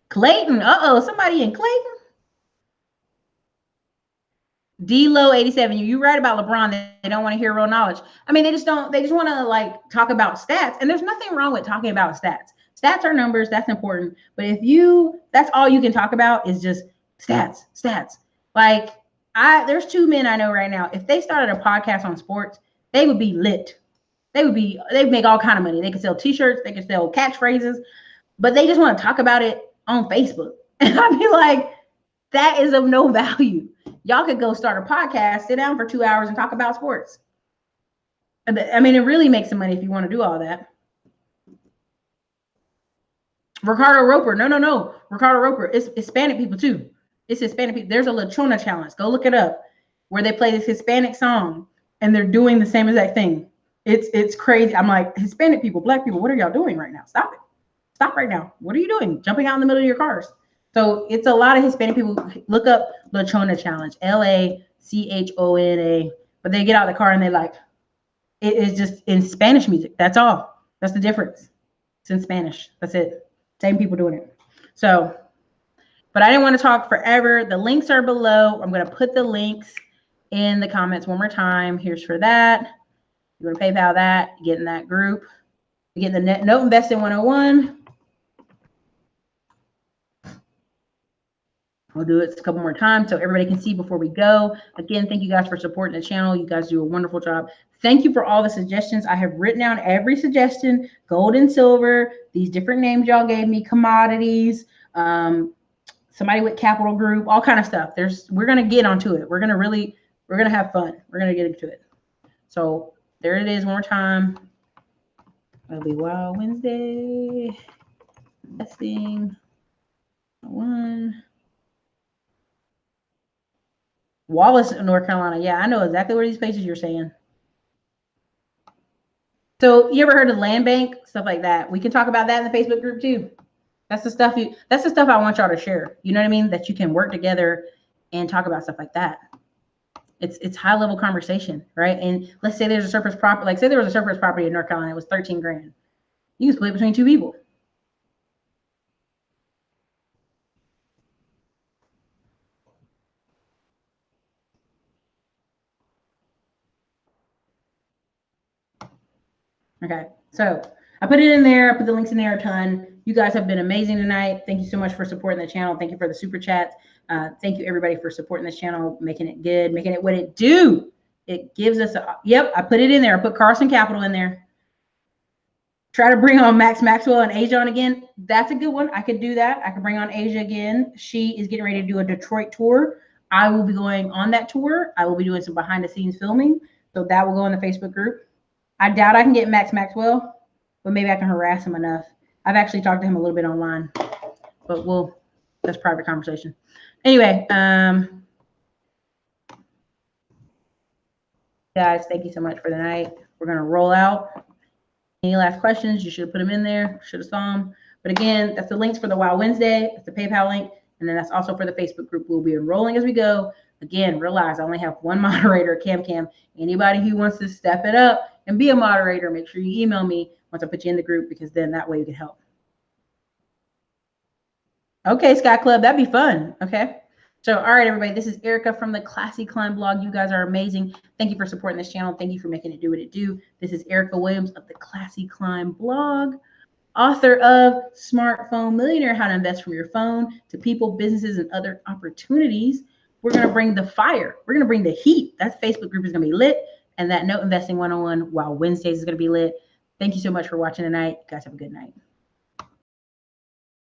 Clayton, somebody in Clayton. D-Low87, you right about LeBron. They don't want to hear real knowledge. I mean, they just want to like talk about stats, and there's nothing wrong with talking about stats. Stats are numbers, that's important. But that's all you can talk about is just stats. Like there's 2 men I know right now. If they started a podcast on sports, they would be lit. They'd make all kind of money. They could sell t-shirts, they could sell catchphrases, but they just want to talk about it on Facebook. And I'd be like, that is of no value. Y'all could go start a podcast, sit down for 2 hours and talk about sports. I mean, it really makes some money if you want to do all that. Ricardo Roper. No. Ricardo Roper. It's Hispanic people too. It's Hispanic people. There's a La Chona challenge. Go look it up, where they play this Hispanic song and they're doing the same exact thing. It's crazy. I'm like, Hispanic people, Black people, what are y'all doing right now? Stop it. Stop right now. What are you doing? Jumping out in the middle of your cars. So it's a lot of Hispanic people. Look up La Chona challenge, LACHONA. But they get out of the car and they like, it is just in Spanish music. That's all. That's the difference. It's in Spanish. That's it. Same people doing it. So, but I didn't want to talk forever. The links are below. I'm going to put the links in the comments one more time. Here's for that. You're going to PayPal that. Get in that group. You get the Note Investing 101. I'll do it a couple more times so everybody can see before we go. Again, thank you guys for supporting the channel. You guys do a wonderful job. Thank you for all the suggestions. I have written down every suggestion, gold and silver, these different names y'all gave me, commodities, somebody with Capital Group, all kind of stuff. We're going to get onto it. We're going to have fun. We're going to get into it. So there it is one more time. It'll be Wild Wednesday. Testing. One. Wallace, North Carolina. Yeah, I know exactly where these places you're saying. So you ever heard of land bank, stuff like that? We can talk about that in the Facebook group too. That's the stuff I want y'all to share. You know what I mean? That you can work together and talk about stuff like that. It's high level conversation, right? And let's say there's a surplus property. Like say there was a surplus property in North Carolina. It was 13 grand. You can split it between 2 people. Okay, so I put it in there. I put the links in there a ton. You guys have been amazing tonight. Thank you so much for supporting the channel. Thank you for the super chats. Thank you everybody for supporting this channel, making it good, making it what it do. It gives us yep, I put it in there. I put Carson Capital in there. Try to bring on Max Maxwell and Asia on again. That's a good one. I could do that. I could bring on Asia again. She is getting ready to do a Detroit tour. I will be going on that tour. I will be doing some behind the scenes filming. So that will go in the Facebook group. I doubt I can get Max Maxwell, but maybe I can harass him enough. I've actually talked to him a little bit online, but that's private conversation. Anyway, guys, thank you so much for the night. We're going to roll out. Any last questions? You should have put them in there. Should have saw them. But again, that's the links for the Wild Wednesday. That's the PayPal link. And then that's also for the Facebook group. We'll be enrolling as we go. Again, realize I only have one moderator, Cam. Anybody who wants to step it up and be a moderator, make sure you email me once I put you in the group, because then that way you can help. Okay, Sky Club, that'd be fun. Okay. So, all right, everybody, this is Erica from the Classy Climb blog. You guys are amazing. Thank you for supporting this channel. Thank you for making it do what it do. This is Erica Williams of the Classy Climb blog, author of Smartphone Millionaire, How to Invest from Your Phone to People, Businesses, and Other Opportunities. We're going to bring the fire. We're going to bring the heat. That Facebook group is going to be lit. And that Note Investing 101 while Wednesdays is going to be lit. Thank you so much for watching tonight. You guys have a good night.